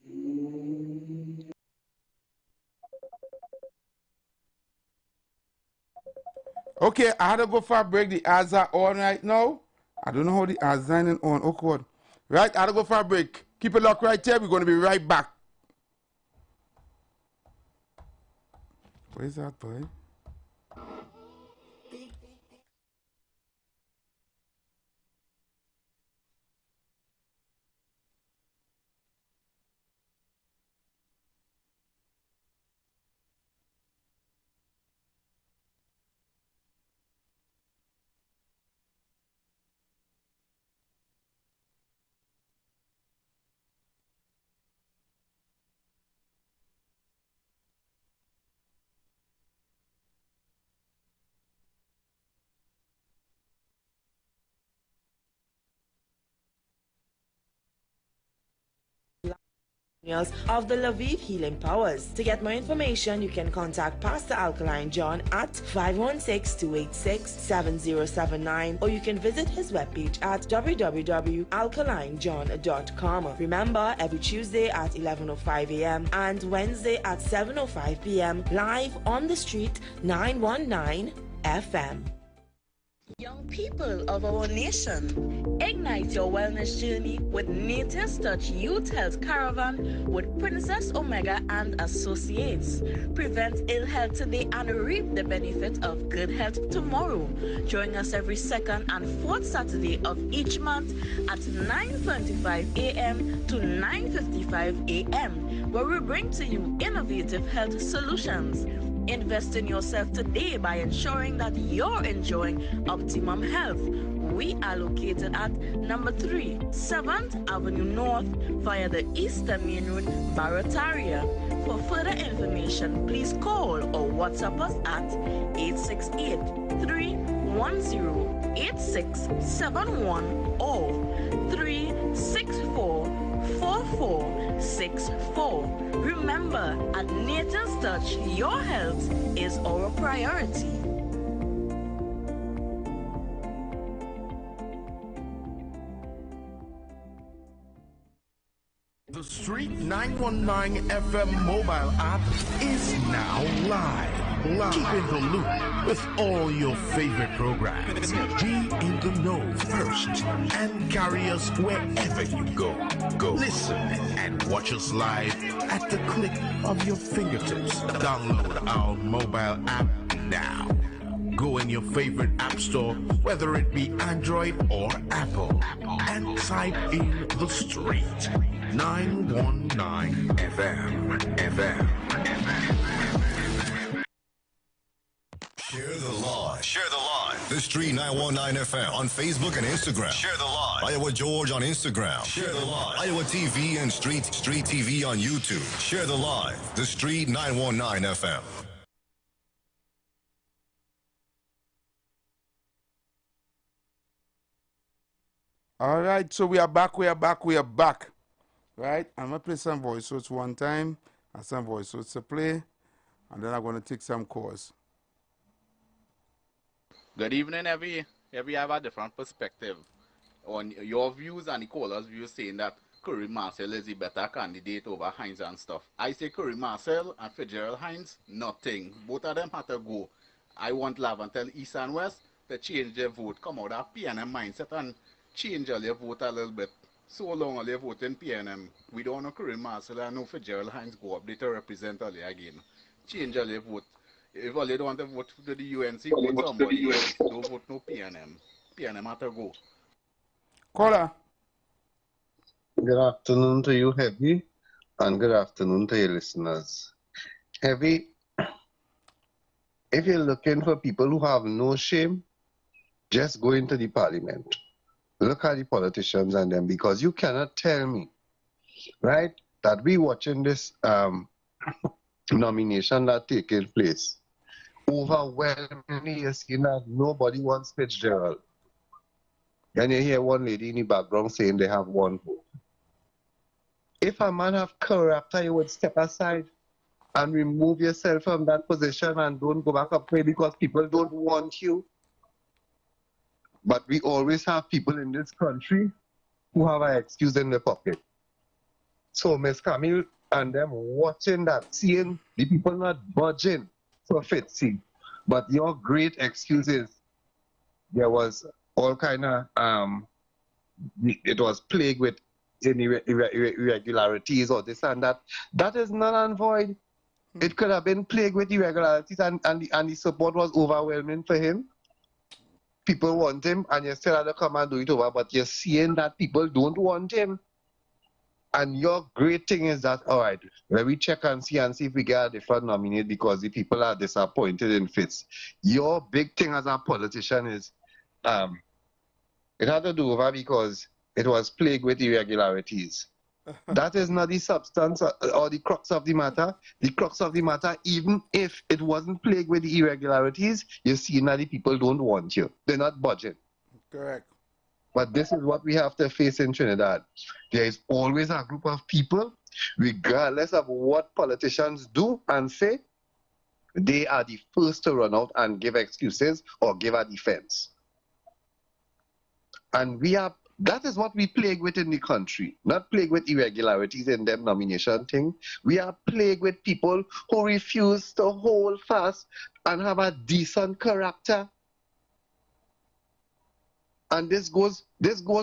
Okay, I had to go for a break. The ads are on right now. I don't know how the ads are on. Awkward. Right, I had to go for a break. Keep it locked right there. We're going to be right back. Where's that, boy? Of the Lviv Healing Powers. To get more information, you can contact Pastor Alkaline John at 516-286-7079, or you can visit his webpage at www.alkalinejohn.com. Remember, every Tuesday at 11:05 a.m. and Wednesday at 7:05 p.m. live on the street 919 FM. Young people of our nation, ignite your wellness journey with Nature's Touch Youth Health Caravan with Princess Omega and Associates. Prevent ill health today and reap the benefit of good health tomorrow. Join us every second and fourth Saturday of each month at 9:25 a.m. to 9:55 a.m., where we bring to you innovative health solutions. Invest in yourself today by ensuring that you're enjoying optimum health. We are located at number 3, 7th Avenue North via the Eastern Main Road, Barataria. For further information, please call or WhatsApp us at 868-310-8671 or 364-4464. Remember, at Nature's Touch, your health is our priority. The Street 919 FM mobile app is now live. Keep in the loop with all your favorite programs. Be in the know first and carry us wherever you go. Listen and watch us live at the click of your fingertips. Download our mobile app now. Go in your favorite app store, whether it be Android or Apple, and type in The Street 919 FM. Share the live. Share the live. The Street 919 FM on Facebook and Instagram. Share the live. Iowa George on Instagram. Share the live. Iowa TV and Street TV on YouTube. Share the live. The Street 919 FM. All right, so we are back. Right? I'm going to play some voice notes one time and some voice notes to play, and then I'm going to take some calls. Good evening, every have a different perspective on your views and the caller's views, saying that Curry Marcel is the better candidate over Hines and stuff. I say Curry Marcel and Fitzgerald Hines, nothing. Both of them have to go. I want Lavantel East and West to change their vote, come out of PNM mindset and change their vote a little bit. So long all they vote in PNM. We don't know Curry Marcel and no Fitzgerald Hines go up there to represent all again. Change all their vote. If all they don't want to vote to the UNC, vote somebody else. Don't vote no PNM. PNM have to go. Caller. Good afternoon to you, Heavy, and good afternoon to your listeners. Heavy, if you're looking for people who have no shame, just go into the parliament. Look at the politicians and them, because you cannot tell me, right, that we watching this nomination that taking place. Overwhelmingly, you're seeing that nobody wants Fitzgerald. Then you hear one lady in the background saying they have one vote. If a man have character, you would step aside and remove yourself from that position and don't go back up there because people don't want you. But we always have people in this country who have an excuse in their pocket. So Ms. Camille and them watching that, seeing the people not budging for Fitzy. But your great excuse is there was all kind of, it was plagued with irregularities or this and that. That is null and void. It could have been plagued with irregularities and the support was overwhelming for him. People want him and you still have to come and do it over, but you're seeing that people don't want him. And your great thing is that, all right, let me check and see if we get a different nominee because the people are disappointed in Fitz. Your big thing as a politician is, it had to do over because it was plagued with irregularities. That is not the substance or the crux of the matter. The crux of the matter, even if it wasn't plagued with the irregularities, you see that the people don't want you. They're not budget. Correct. But this is what we have to face in Trinidad. There is always a group of people, regardless of what politicians do and say, they are the first to run out and give excuses or give a defense. And that is what we plague with in the country. Not plague with irregularities in them nomination thing. We are plagued with people who refuse to hold fast and have a decent character. And this goes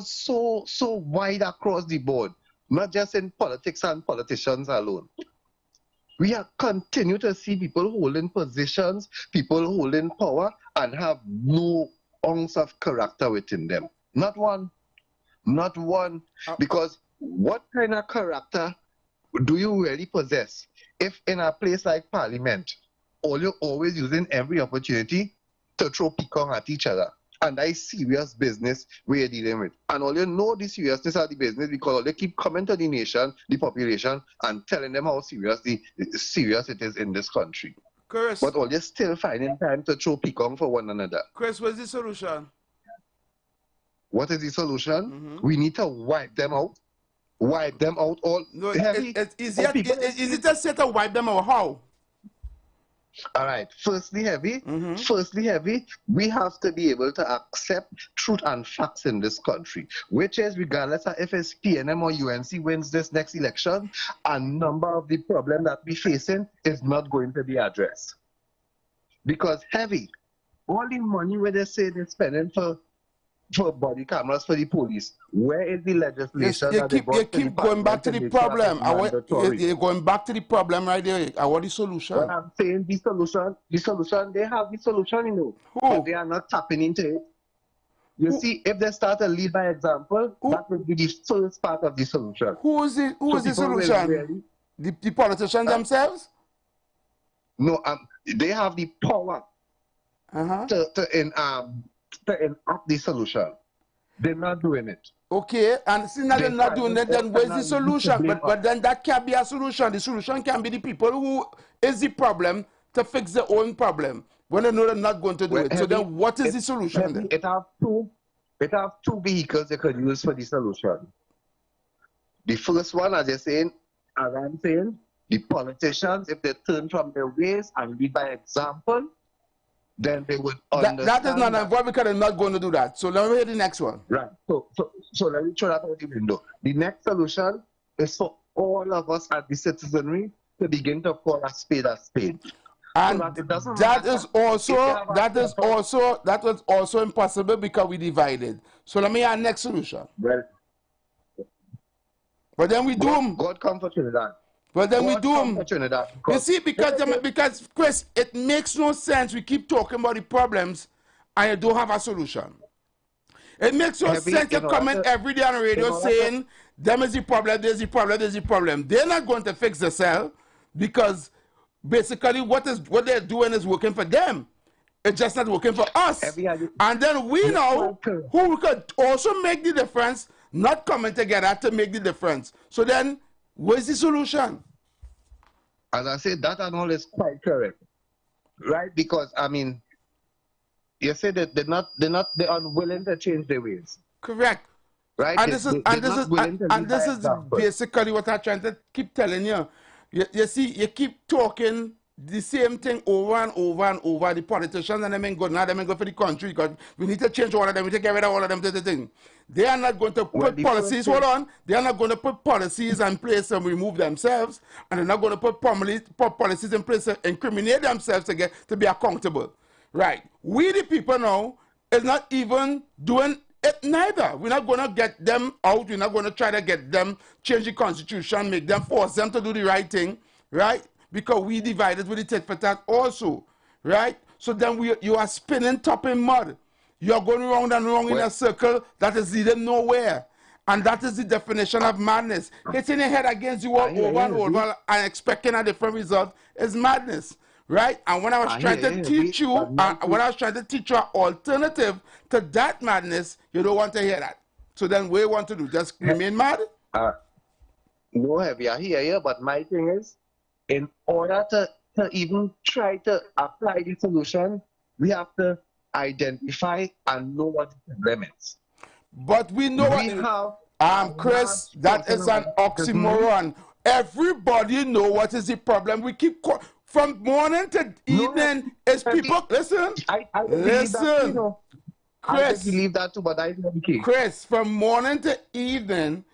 so wide across the board, not just in politics and politicians alone. We are continue to see people holding positions, people holding power, and have no ounce of character within them. Not one. Not one. Because what kind of character do you really possess if in a place like Parliament, all you're always using every opportunity to throw peacock at each other? And that is serious business we're dealing with. And all you know the seriousness of the business because all they keep coming to the nation, the population, and telling them how serious it is in this country. Chris. But all you're still finding time to throw peacock for one another. Chris, what's the solution? What is the solution? We need to wipe them out. Wipe them out all. No, is it just set to wipe them out? How? All right. Firstly, Heavy, we have to be able to accept truth and facts in this country, which is regardless of if it's PNM or UNC wins this next election, a number of the problem that we're facing is not going to be addressed. Because heavy, all the money where they say they're spending for body cameras for the police, where is the legislation that they you keep going back to the problem. You're going back to the problem right there. I want the solution. Well, I'm saying the solution, they have the solution, you know. But they are not tapping into it. You see, if they start to lead by example, that will be the first part of the solution. Who is the solution? Really, the politicians themselves? No, they have the power to enact the solution. They're not doing it. Okay, and since they're not doing it, then where's the solution? But then that can't be a solution. The solution can be the people who is the problem to fix their own problem when they know they're not going to do it. So then what is the solution then? It have two vehicles they could use for the solution. The first one, as I'm saying, the politicians, if they turn from their ways and lead by example, then they would understand. That is not involved because they're not going to do that. So let me hear the next one. Right. So let me throw that out the window. The next solution is for all of us as the citizenry to begin to call a spade a spade. And so that was also impossible because we divided. So let me hear the next solution. Well, but then we do them. God comfort you with that. But then we do them. You see, because Chris, it makes no sense. We keep talking about the problems and you don't have a solution. It makes no sense to comment every day on the radio saying, them is the problem, there's the problem, there's the problem. They're not going to fix the cell because basically what they're doing is working for them. It's just not working for us. And then we know who could also make the difference, not coming together to make the difference. So then, where's the solution? As I said, that and all is quite correct, right? Because I mean, you say that they're unwilling to change their ways. Correct. Right. And this is basically what I'm trying to keep telling you. You see, you keep talking the same thing over and over and over. The politicians and them ain't good. Now them ain't good for the country because we need to change all of them. We need to get rid of all of them. Thing. They are not going to put policies. Hold on. They are not going to put policies in place and remove themselves, and they're not going to put policies in place to incriminate themselves to be accountable. Right? We the people now is not even doing it neither. We're not going to get them out. We're not going to try to get them change the constitution, make them force them to do the right thing. Right? Because we divided with the tit for tat also, right? So then you are spinning top in mud. You are going round and round in a circle that is leading nowhere. And that is the definition of madness. Hitting your head against the wall over and over and expecting a different result is madness, right? And when I was trying to teach you, when I was trying to teach you an alternative to that madness, you don't want to hear that. So then what do you want to do? Just remain mad? No, Heavy, I hear you, but my thing is, in order to even try to apply the solution, we have to identify and know what the problem is. But we know Chris, that is an oxymoron. Everybody know what is the problem. We keep from morning to evening. Is people listen? Listen, Chris. I believe that too, but I don't care. Chris, from morning to evening,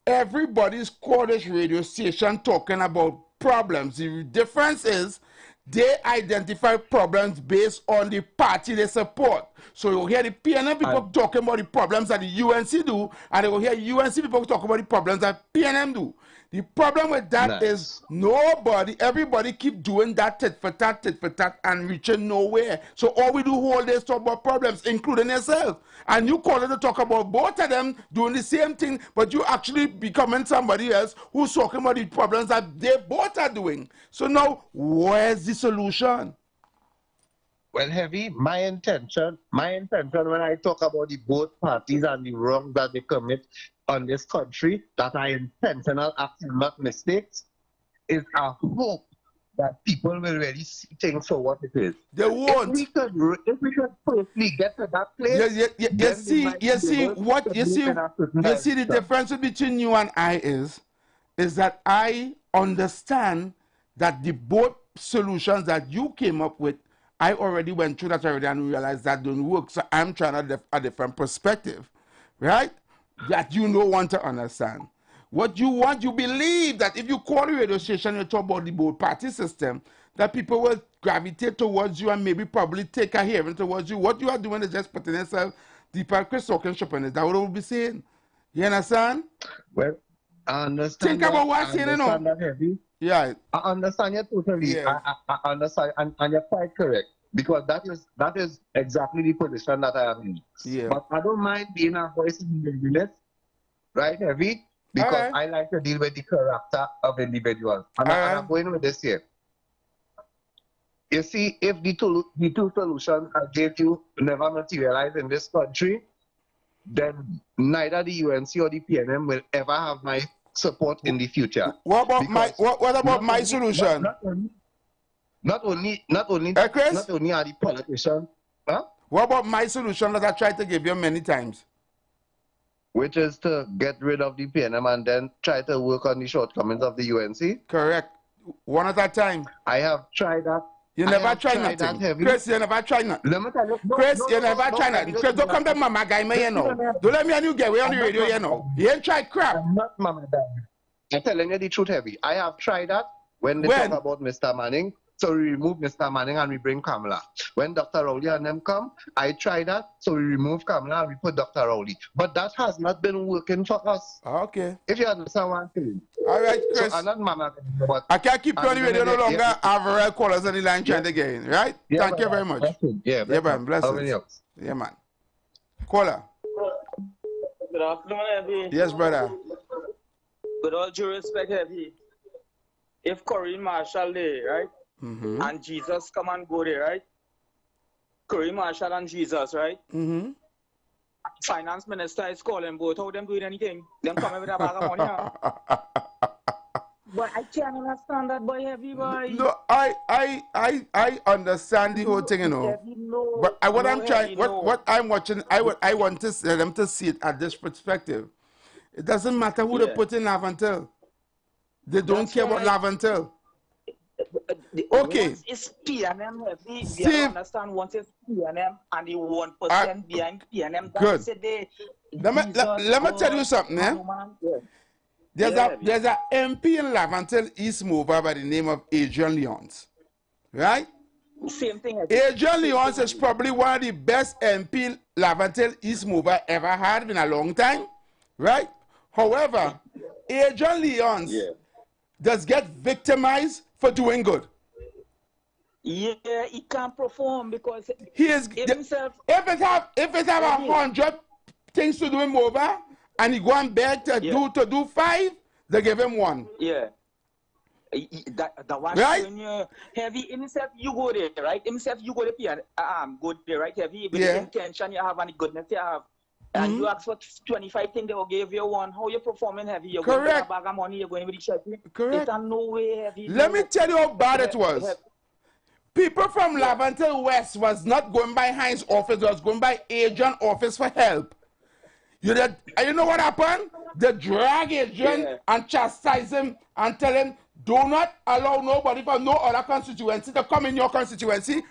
everybody's called this radio station talking about problems. The difference is they identify problems based on the party they support. So you'll hear the PNM people talking about the problems that the UNC do, and they will hear UNC people talk about the problems that PNM do. The problem with that is everybody keep doing that tit for tat, and reaching nowhere. So all we do whole day is talk about problems, including yourself. And you call it to talk about both of them doing the same thing, but you actually becoming somebody else who's talking about the problems that they both are doing. So now, where's the solution? Well, Heavy, my intention when I talk about the both parties and the wrong that they commit on this country, that are intentional acts, not mistakes, is a hope that people will really see things for what it is. They won't. If we could firstly get to that place, you see the difference between you and I is that I understand that the both solutions that you came up with, I already went through that already and realized that don't work. So I'm trying a different perspective, right? That you don't want to understand. What you want, you believe that if you call the radio station and talk about the both party system, that people will gravitate towards you and maybe probably take a hearing towards you. What you are doing is just putting yourself deeper Chris Hawkins in it. That's what I will be saying. You understand? Well, I understand. Think about what I'm saying, you know. That heavy. Yeah. I understand you totally. Yeah. I understand, and you're quite correct. Because that is exactly the position that I am in. Yeah. But I don't mind being a voice in the village, right, Heavy? Because I like to deal with the character of individuals. And I'm going with this here. You see, if the two solutions I gave you never materialize in this country, then neither the UNC or the PNM will ever have my support in the future. What about my solution? Not only are the politicians. Huh? What about my solution that I tried to give you many times? Which is to get rid of the PNM and then try to work on the shortcomings of the UNC? Correct. One at a time. I have tried that. You never tried nothing. Chris, you never tried nothing. Let me tell you. Chris, you never tried nothing. Chris, don't come to Mama Guy, me, you know. Don't let me and you get away on the radio, you know. You ain't tried crap. I'm not Mama Guy. I'm telling you the truth, Heavy. I have tried that when they talk about Mr. Manning. So we remove Mr. Manning and we bring Kamala. When Dr. Rowley and them come, I try that. So we remove Kamala and we put Dr. Rowley. But that has not been working for us. Okay. If you understand what I'm saying. All right, Chris. So I'm not Mama, but I can't keep you on the radio no longer. I have real callers on the line trying to get in, right? Yeah, Thank you very much. Yeah, man. Blessings. Yeah, man. Caller. Good afternoon, Heavy. Yes, brother. With all due respect, Heavy, if Corinne Marshall there, right? And Jesus come and go there, right? Corinne Marshall and Jesus, right? Finance minister is calling both of them doing anything. Them coming with a bag of money. But I can't understand that, boy, Heavy, boy. No, I understand the whole thing, you know. But what I'm watching, I want them to see it at this perspective. It doesn't matter who they put in Lavantel. They don't care about Lavantel. Okay. Once it's PNM, Heavy, we understand once it's PNM and the 1% behind PNM. Good. Let me tell you something, eh? There's a MP in Lavantel East Mover by the name of Adrian Leons, right? Same thing. Adrian Leons is probably one of the best MP Lavantel East Mover ever had in a long time, right? However, Adrian Leons does get victimized for doing good. Yeah, he can't perform because he is himself. If it have 100 things to do in Mover, and he go and beg to do 5, they give him 1. Yeah. That one right? showing you, Heavy, himself, you go there, right? Himself, you go there, go there, right? Heavy, with the intention you have and the goodness you have. And you ask for 25 things, they will give you 1. How you performing, Heavy? You're going to get a bag of money, you're going with the check. Correct. There's no way, Heavy. Let me tell you how bad it was. People from Lavantel West was not going by Heinz office, was going by Adrian office for help. You know what happened? They drag Adrian and chastise him and tell him, do not allow nobody from no other constituency to come in your constituency.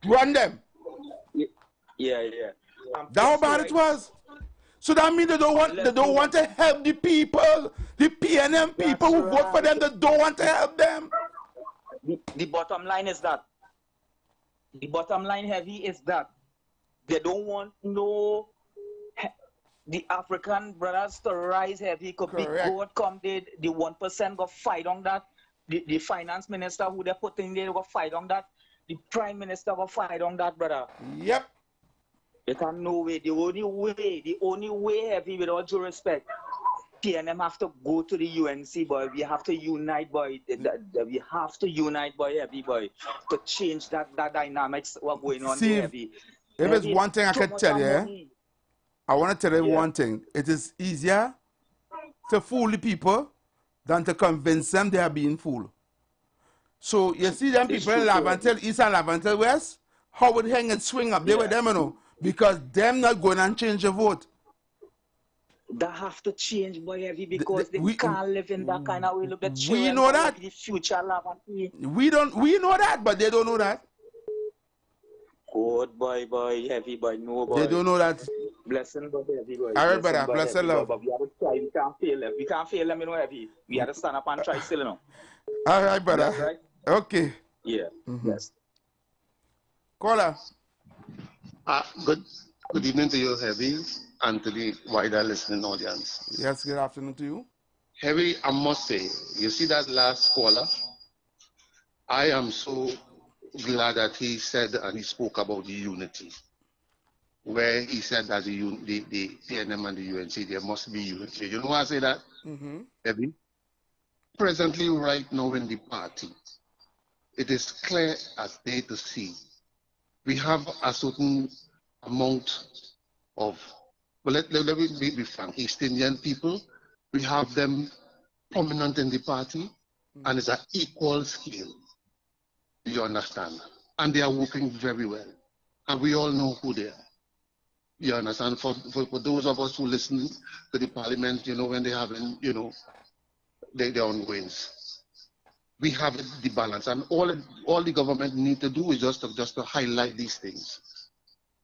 Run them. Yeah. That's how bad it was. So that means they don't want to help the people, the PNM people who vote for them. They don't want to help them. The bottom line is that. The bottom line, Heavy, is that they don't want the African brothers to rise, Heavy. Could be good come the 1% go fight on that. The finance minister who they put in there go fight on that. The prime minister go fight on that, brother. Yep. There's no way. The only way, Heavy, with all due respect, PNM have to go to the UNC, boy. We have to unite, boy. We have to unite, boy, Heavy, boy, to change that dynamics what going on there, Heavy. If it's one thing I can tell you, I want to tell you one thing. It is easier to fool the people than to convince them they are being fooled. So you see them people in Lavantel East and Lavantel West, how would hang and swing up? They were them, you know, because them not going and change the vote. That have to change, boy, Heavy, because they can't live in that kind of way. Look, we know that. The future we know that, but they don't know that. Good boy, Heavy, boy, no boy. They don't know that. Blessing, boy, Heavy, boy. All right, brother, bless the love. But we have to try. We can't fail them. We can't fail them, you know, Heavy. We have to stand up and try still, you know. All right, brother. Right? Okay. Yeah. Yes. Caller. Good evening to you, Heavy, and to the wider listening audience. Yes, good afternoon to you. Heavy, I must say, you see that last caller? I am so glad that he said and he spoke about the unity, where he said that the PNM and the UNC, there must be unity. You know why I say that, Heavy? Presently, right now in the party, it is clear as day to see. We have a certain amount of, well, let me be frank, East Indian people, we have them prominent in the party, and it's an equal scale. You understand? And they are working very well. And we all know who they are. You understand? For those of us who listen to the parliament, you know, when they having, you know, their ongoings. We have the balance. And all the government need to do is just to highlight these things.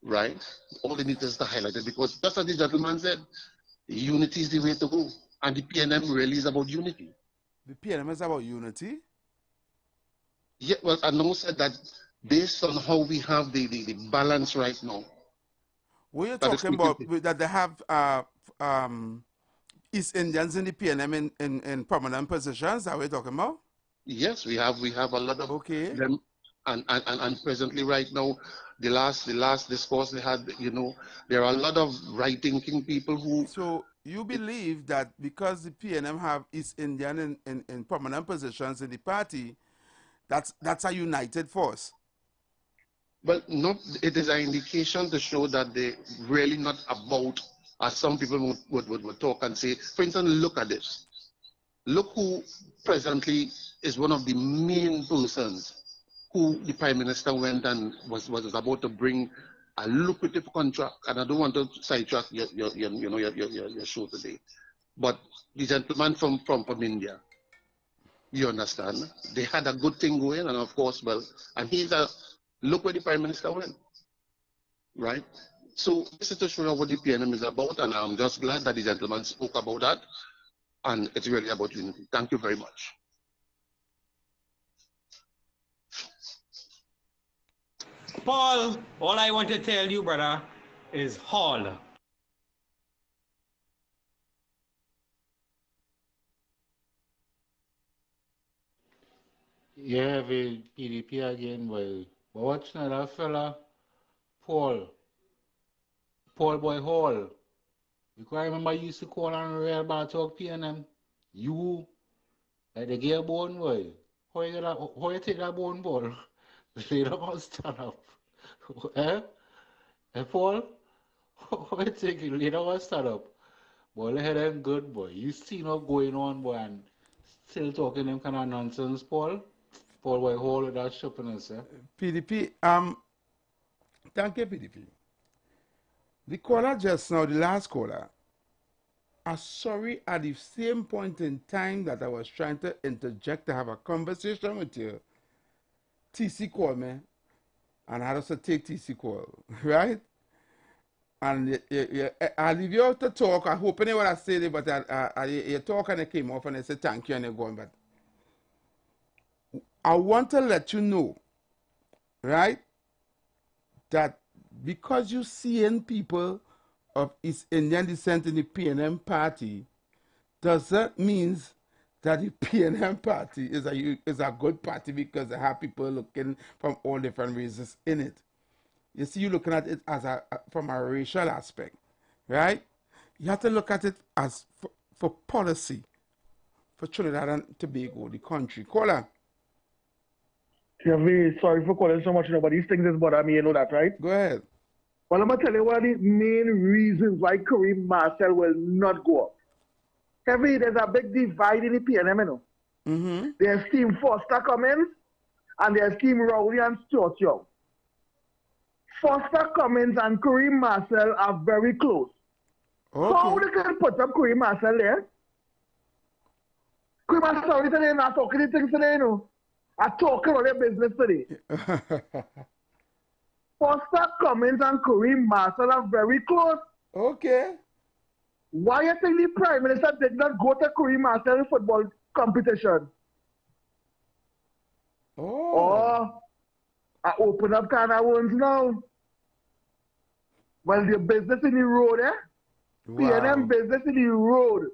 Right? All they need is to highlight it, because just as the gentleman said, unity is the way to go. And the PNM really is about unity. The PNM is about unity? Yeah, well, I know said that based on how we have the balance right now. What you're talking about, that they have East Indians in the PNM in prominent positions, that we're talking about? Yes, we have a lot of them, and presently right now, the last discourse they had, you know, there are a lot of right-thinking people who. So you believe that because the PNM have East Indian in prominent positions in the party, that's a united force? Well, it is an indication to show that they really not about, as some people would talk and say. For instance, look at this. Look who presently is one of the main persons who the Prime Minister went and was about to bring a lucrative contract. And I don't want to sidetrack your show today, but the gentleman from India. You understand? They had a good thing going, and of course, well, and look where the Prime Minister went, right? So this is to show you what the PNM is about, and I'm just glad that the gentleman spoke about that, and it's really about unity. Thank you very much. Paul, all I want to tell you, brother, is Hall. Yeah, the PDP again, well, but watch now that fella, Paul Boy Hall. Because I remember you used to call on real about talk PNM. You, like the gear bone boy. How you take that bone ball? They don't stand up. Eh? Paul? How you take it? They don't stand up. Boy, let them good, boy. You see what's going on, boy, and still talking them kind of nonsense, Paul. Paul Boy Hall with that sharpness, eh? PDP, thank you, PDP. The caller just now, the last caller, I'm sorry at the same point in time that I was trying to interject to have a conversation with you. TC called me, and I had to take TC call, right? And I leave you out to talk. I hope anyone I say it, but you talk and it came off and I said thank you and you're going. But I want to let you know, right, that because you seeing people of East Indian descent in the PNM party, does that mean that the PNM party is a good party because they have people looking from all different races in it? You see, you're looking at it as from a racial aspect, right? You have to look at it as for policy for Trinidad and Tobago, the country. Caller. Yeah, very sorry for calling so much, but these things is bother me, you know that, right? Go ahead. Well, I'm going to tell you one of the main reasons why Kareem Marcel will not go up. Heavy, there's a big divide in the PNM, you know. Mm-hmm. There's Team Foster Cummins and there's Team Rowley and Stuart Young. Foster Cummins and Kareem Marcel are very close. Okay. How they can put up Kareem Marcel there? Kareem Marcel today not talking the things today, you know. I'm talking about their business today. Foster Cummins and Kareem Marcel are very close. Okay. Why you think the Prime Minister did not go to Kareem Marcel football competition? Oh. I open up kind of worms now. Well, the business in the road, eh? PNM business in the road.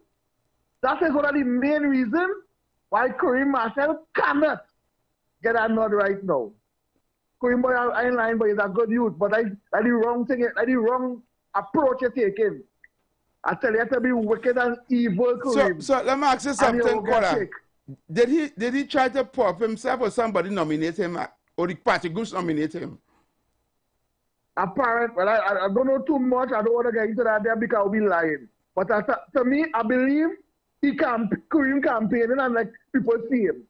That is one of the main reasons why Kareem Marcel cannot get a nod right now. Kareem boy, I ain't lying, but he's a good youth. But that's the wrong thing, that's the wrong approach you're taking. I tell you, to be wicked and evil, Kareem. So let me ask you something, Kola. Did he try to pop himself or somebody nominate him, or the party groups nominate him? Apparently, well, I don't know too much. I don't want to get into that there because I'll be lying. But to me, I believe Kareem campaigning and like people see him.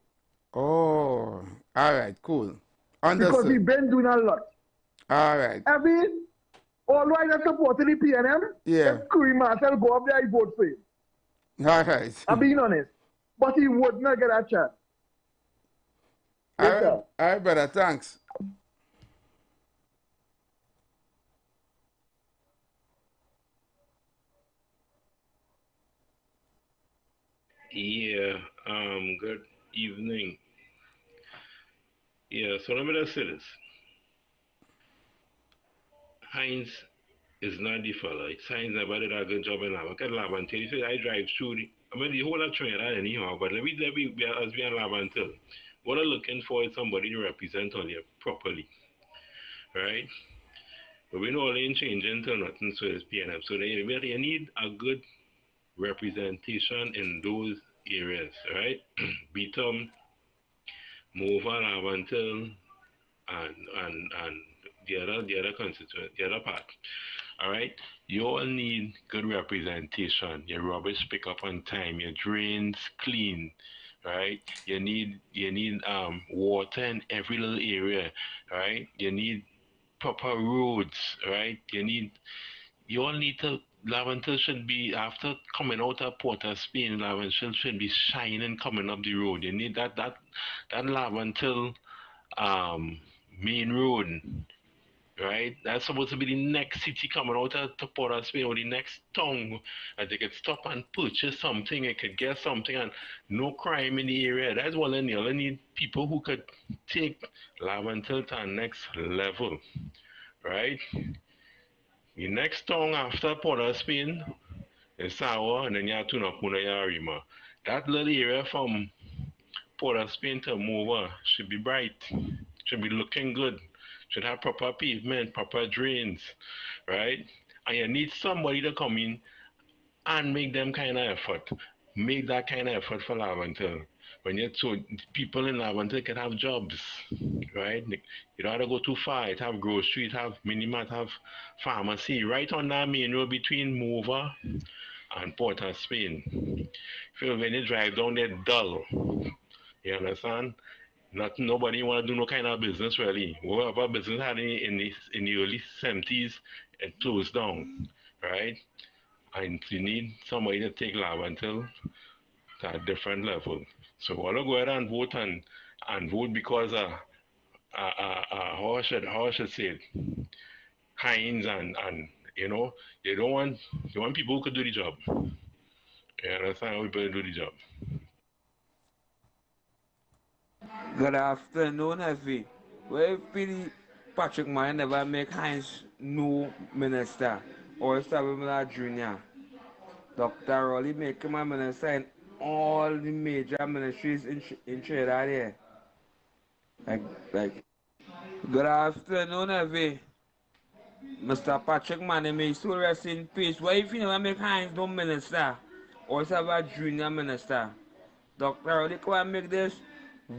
Oh, all right, cool. Understood. Because he's been doing a lot. All right. Although I not supporting the PNM, if Kareem Marcel go up there, I vote for him. All right. I'm being honest. But he would not get a chance. All right, brother, thanks. Yeah, good evening. Yeah, so let me just say this. Heinz is not the fella. Heinz never did a good job in Labantel. Labantel, you say I drive through the whole of Trinidad anyhow, but as we in Labantel, what I'm looking for is somebody to represent on here properly, right? But we know all ain't changing to nothing, so it's PNM. So they need a good representation in those areas, right? Beatum, Mova, Labantel, and the other constituent, the other part. All right, you all need good representation. Your rubbish pick up on time. Your drains clean. Right, you need water in every little area. Right, you need proper roads. Right, you all need to. Laventil should be, after coming out of Port of Spain, Laventil should be shining coming up the road. You need that Laventil main road, right? That's supposed to be the next city coming out of Port of Spain, or the next town that they could stop and purchase something, they could get something, and no crime in the area. That's what they need. They need people who could take Laventil to the next level, right? The next town after Port of Spain is Sawa, and then you have Tunapuna Yarima. That little area from Port of Spain to Mova should be bright, should be looking good, should have proper pavement, proper drains, right? And you need somebody to come in and make them kind of effort. Make that kind of effort for Laventil. So people in Laventil can have jobs, right? You don't have to go too far. It have grocery, it have minimart, have pharmacy, right on that main road between Mova and Port of Spain. When you drive down there, dull. You understand? Nobody want to do no kind of business really. Whatever business had in the early 70s, it closed down, right? And you need somebody to take Laventil to a different level. So I want to go ahead and vote and vote because how I should say it, Heinz and you know, you want people who could do the job. You understand how people do the job. Good afternoon, Effie. Well, Billy Patrick Mine never make Heinz no minister or Sabimila Jr. Dr. Rolly make him a minister in all the major ministries in Trinidad here. Like. Good afternoon, Effie. Mr. Patrick Mane, may still rest in peace. Why if you never make Heinz no minister or Sabimila Jr. minister? Dr. Rolly can make this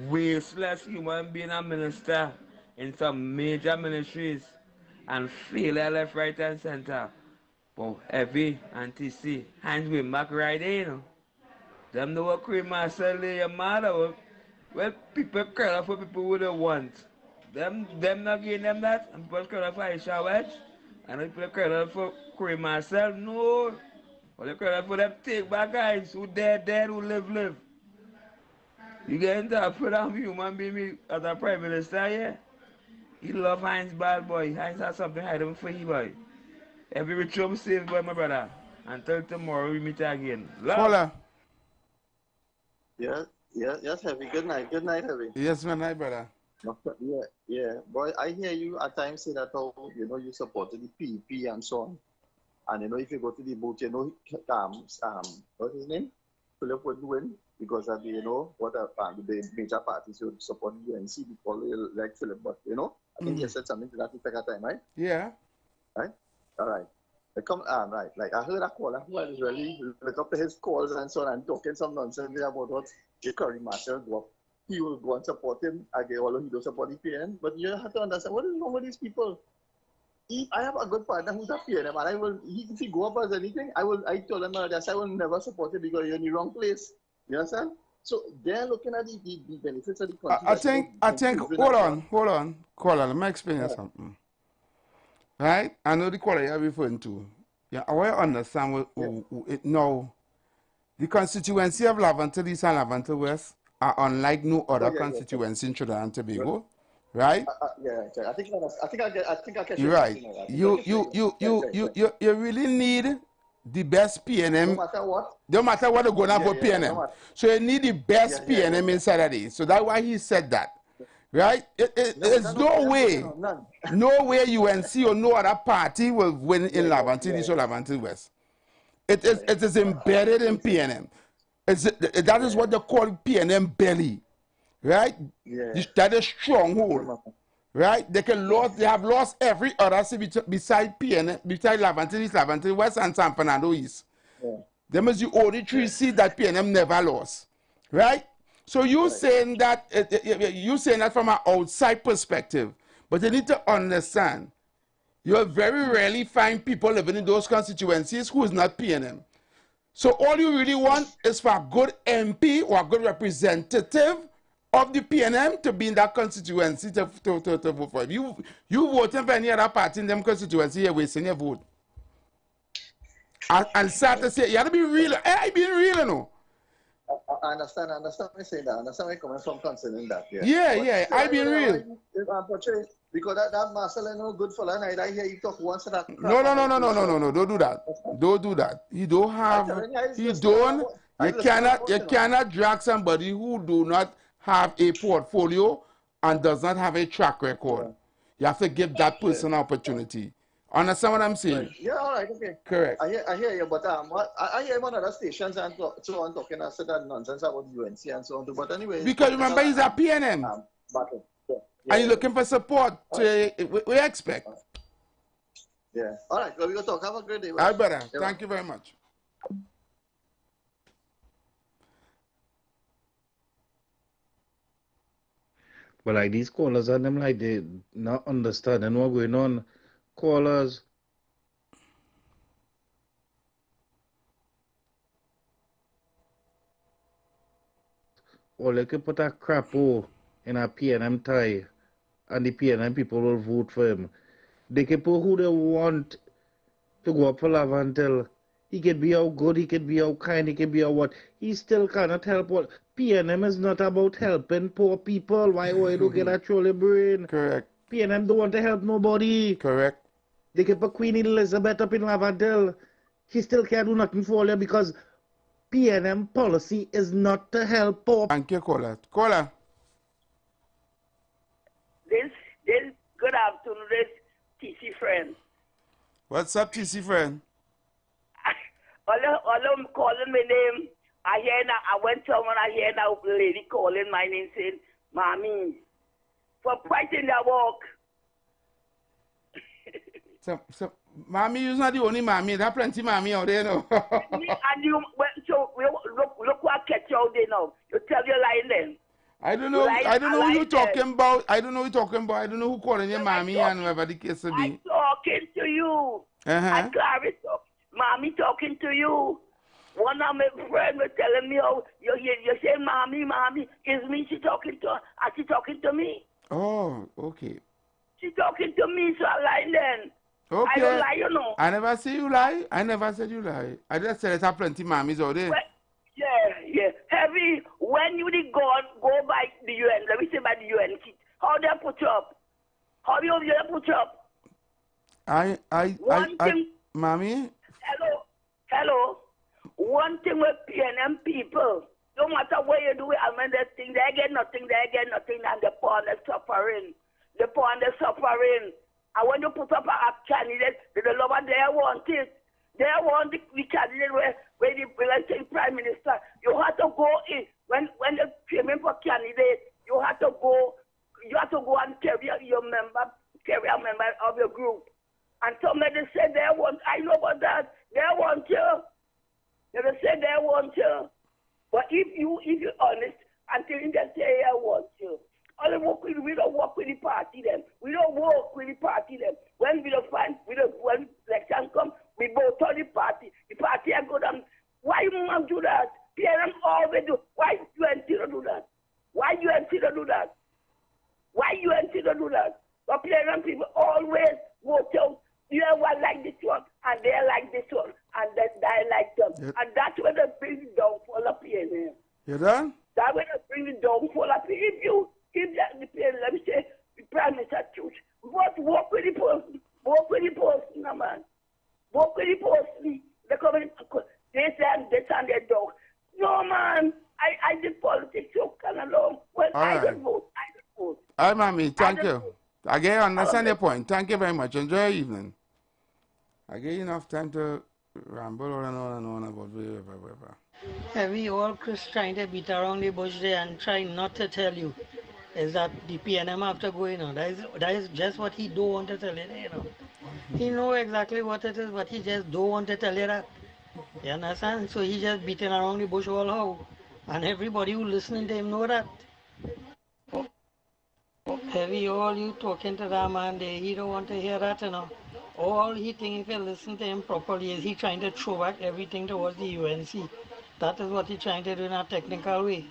wasteless human being a minister in some major ministries and fail left, right, and center. But Effie and TC, Heinz way back right there, you know. Them know what Kareem Marcel lay your mother. Well, people curl up for people who they want. Them not giving them that, and people curl up for Aisha Wedge, and people curl up for Kareem Marcel. No. Well, they curl up for them take back guys who dead, who live. You get into a proud human being as a prime minister, yeah? He love Heinz bad boy. Heinz has something hiding for you, boy. Every ritual saved by my brother. Until tomorrow we meet again. Love. Yes, Heavy. Good night, Heavy. Yes, my night, brother. Yeah. Boy, I hear you at times say that how you supported the PEP and so on. And if you go to the vote, what's his name? Philip would win because of what the major parties would support the UNC before they like Philip. But I think he said something to that effect at time, right? Yeah. Right? All right. Right. Like I heard a caller who was really look up to his calls and so on and talking some nonsense there about what Curry Marshall do. He will go and support him again, although he don't support the PNM. But you have to understand what is wrong with these people. I have a good partner who's a PNM, and if he go up as anything, I told him that I will never support it because you're in the wrong place. You understand? So they're looking at the benefits of the country. I think, hold on, caller, let me explain you something. Right? I know the caller you're referring to. Yeah, I want to understand now. The constituency of Laventille East and Laventille West are unlike no other constituency in Trinidad and Tobago, right? I think I can. You're right. You really need the best PNM. No matter what. No matter what you're going to have for PNM. So you need the best PNM inside of this. So that's why he said that. Right? There's no way UNC or no other party will win in Laventille East or Laventille West. It is embedded in PNM. That is what they call PNM belly. Right? That is stronghold. Right? They have lost every other city beside PNM, beside Laventille East, Laventille West, and San Fernando East. Them is the only three seats that PNM never lost. Right? So you're saying that from an outside perspective, but you need to understand, you'll very rarely find people living in those constituencies who is not PNM. So all you really want is for a good MP or a good representative of the PNM to be in that constituency to vote for it. You voting for any other party in them constituency, you're wasting your vote. And start to say, you have to be real. I being real, you know. I understand what you're saying that. I understand where you're coming from concerning that. I been real. Because that Marcel good for that. I hear you talk once that. No. Don't do that. Don't do that. You cannot drag somebody who do not have a portfolio and does not have a track record. You have to give that person an opportunity. Understand what I'm saying? Right. Yeah, all right, okay. Correct. I hear you, but I hear one other stations and so on talking and said that nonsense about UNC and so on. But anyway, because remember he's a PNM. And you're looking for support. We expect. Yeah. All right. Well, we go talk. Have a great day. All right, brother. Thank you very much. But like these callers and them like they not understanding what's going on. Callers. Or they could put a crapo in a PNM tie and the PNM people will vote for him. They can put who they want to go up for Laventille. He could be how good, he could be how kind, he could be how what. He still cannot help what. PNM is not about helping poor people. Why don't get a trolley brain? Correct. PNM don't want to help nobody. Correct. They can put Queen Elizabeth up in Laventille. She still can't do nothing for you because PNM policy is not to help poor. Thank you, caller. Caller. This good afternoon, this TC friend. What's up, TC friend? All I'm calling my name. I hear now. I went to someone. I hear now a lady calling my name saying, "Mommy, for fighting that walk." So, mommy, you're not the only mommy. There are plenty mommy out there now. And you, so look what catch you out there now. You tell your line then. I don't know. I don't know who you're talking about. I don't know who you're talking about. I don't know who calling you mommy and whatever the case may be. I'm talking to you. And Clarice, mommy talking to you. One of my friends was telling me, "Oh, you say mommy. Is me she talking to? Are she talking to me?" Oh, okay. She talking to me, so I lie then. Okay. I don't lie, you know. I never say you lie. I never said you lie. I just said there are plenty mommies out there. Well, yeah. Heavy, when you go by the UN, let me say by the UN, how they put you up? How do you put you up? Mommy? Hello. One thing with PNM people, No matter where you do it, I mean, they think they get nothing, and the poor and the suffering. The poor and the suffering. And when you put up a candidate, the lover they want it. They want the candidate where the prime minister. You have to go in when they came in for candidate. You have to go and carry your member of your group. And somebody said they want. I know about that. They want you. They say they want you. But if you're honest, until you just say I want you. We don't work with the party them. We don't work with the party them. When when election come, we vote on the party. The party are good. Why you want to do that? PNM always do. Why UNC don't do that? Why UNC don't do that? Why UNC don't do that? But PNM people always vote out. You have one like this one, and they like this one, and they like them. Yep. And that's where they bring the downfall of PNM. You done? That's where they bring the downfall of PNM. If the PNM, let me say, the Prime Minister choose, but work with the person. Work with the person, no, man. Work with the person. They come in, they send their dog. No, man. I did politics so kind of long. Well, all right. I don't vote. All right, Mommy. Thank you. I understand your point. Thank you very much. Enjoy your evening. I get enough time to ramble on and on about whatever. We all Chris trying to beat around the bush there and trying not to tell you is that the PNM after going on. That is just what he don't want to tell you, you know. He know exactly what it is, but he just don't want to tell you that. You understand? So he just beating around the bush all how. And everybody who listening to him know that. Heavy all you talking to that man there, he don't want to hear that, you know. All he think if you listen to him properly is he trying to throw back everything towards the UNC. That is what he trying to do in a technical way.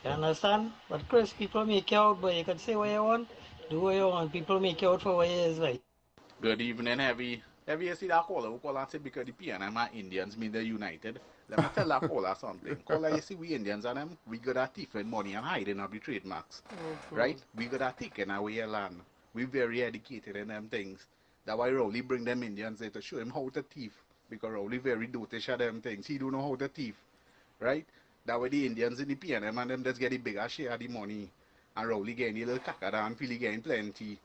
You understand? But Chris, people make you out, but you can say what you want, do what you want. People make you out for what it is, right? Good evening, Heavy. Heavy, you see that caller who call and say because the PNM and Indians mean they're united. Let me tell that caller something. Caller, you see we Indians and them, we good at thieving money and hiding of the trademarks. Right? We good at taking away your land. We very educated in them things. That's why Rowley bring them Indians there to show him how to thief. Because Rowley very dotish at them things. He don't know how to thief. Right? That way the Indians in the PNM and them just get the bigger share of the money. And Rowley getting a little kakada and Philly getting plenty.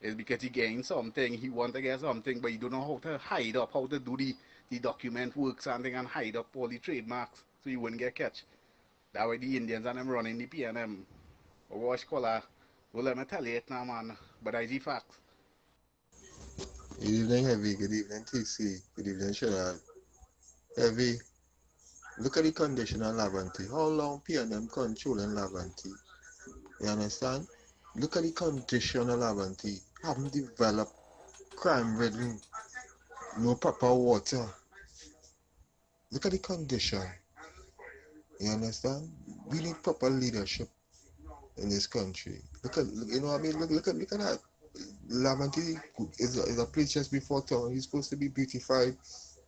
It's because he gained something, he want to get something, but he don't know how to hide up, how to do the document work something and hide up all the trademarks so you wouldn't get catch. That way the Indians and them running the PNM. Wash color. Well, let me tell you it now, man. But I see facts. Good evening, Heavy. Good evening, TC. Good evening, Shannon. Heavy, look at the condition of Lavanti. How long PNM controlling Lavanti? You understand? Look at the condition of Lavanti. Haven't developed, crime-ridden, no proper water. Look at the condition. You understand? We need proper leadership in this country. Look at, you know what I mean? Look at that. Lavanti is a place just before town. It's supposed to be beautified.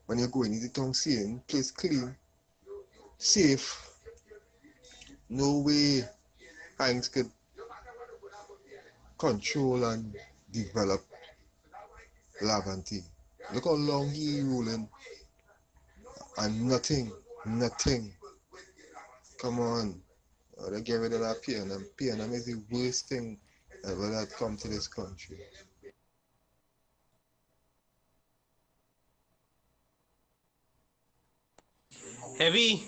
When you go into the town, seeing place clean, safe. No way Heinz could control and develop Lavanti. Look how long he ruling and nothing. Come on. They get rid of that PNM. PNM is the worst thing ever that come to this country. Heavy,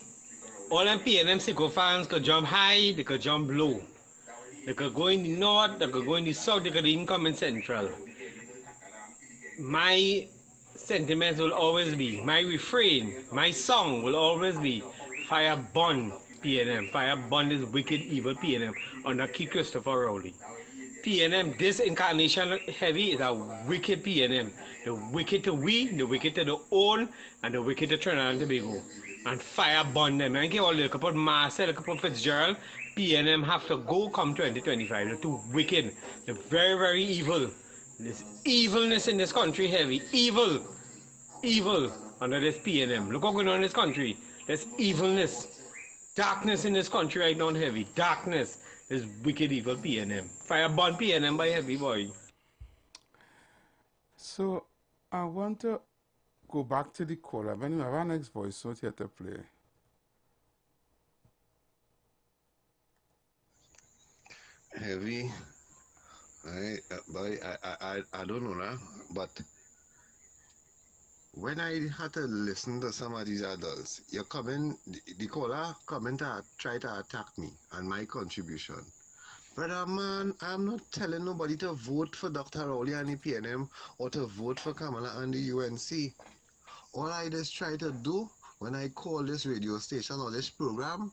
all them PNM Sicko fans could jump high, they could jump low. They could go in the north, they could go in the south, they could even come in central. My sentiments will always be, my refrain, my song will always be, fire burn PNM, fire burn this wicked evil PNM under Key Christopher Rowley. PNM, this incarnation Heavy is a wicked PNM. The wicked to we, the wicked to the own, and the wicked to Trinidad and Tobago. And fire burn them. And get all the couple Marcel, a couple Fitzgerald, PNM have to go come 2025. They're too wicked. They're very, very evil. There's evilness in this country, Heavy. Evil under this PNM. Look what's going on in this country. There's evilness. Darkness in this country right now, Heavy. Darkness. There's wicked evil PNM. Fire burn PNM by Heavy, boy. So, I want to go back to the caller. When you have our next voice note here to play. Heavy. I don't know now, but when I had to listen to some of these adults, you come in, the caller come in to try to attack me and my contribution. Brother man, I'm not telling nobody to vote for Dr. Rowley and the PNM or to vote for Kamala and the UNC. All I just try to do when I call this radio station or this program,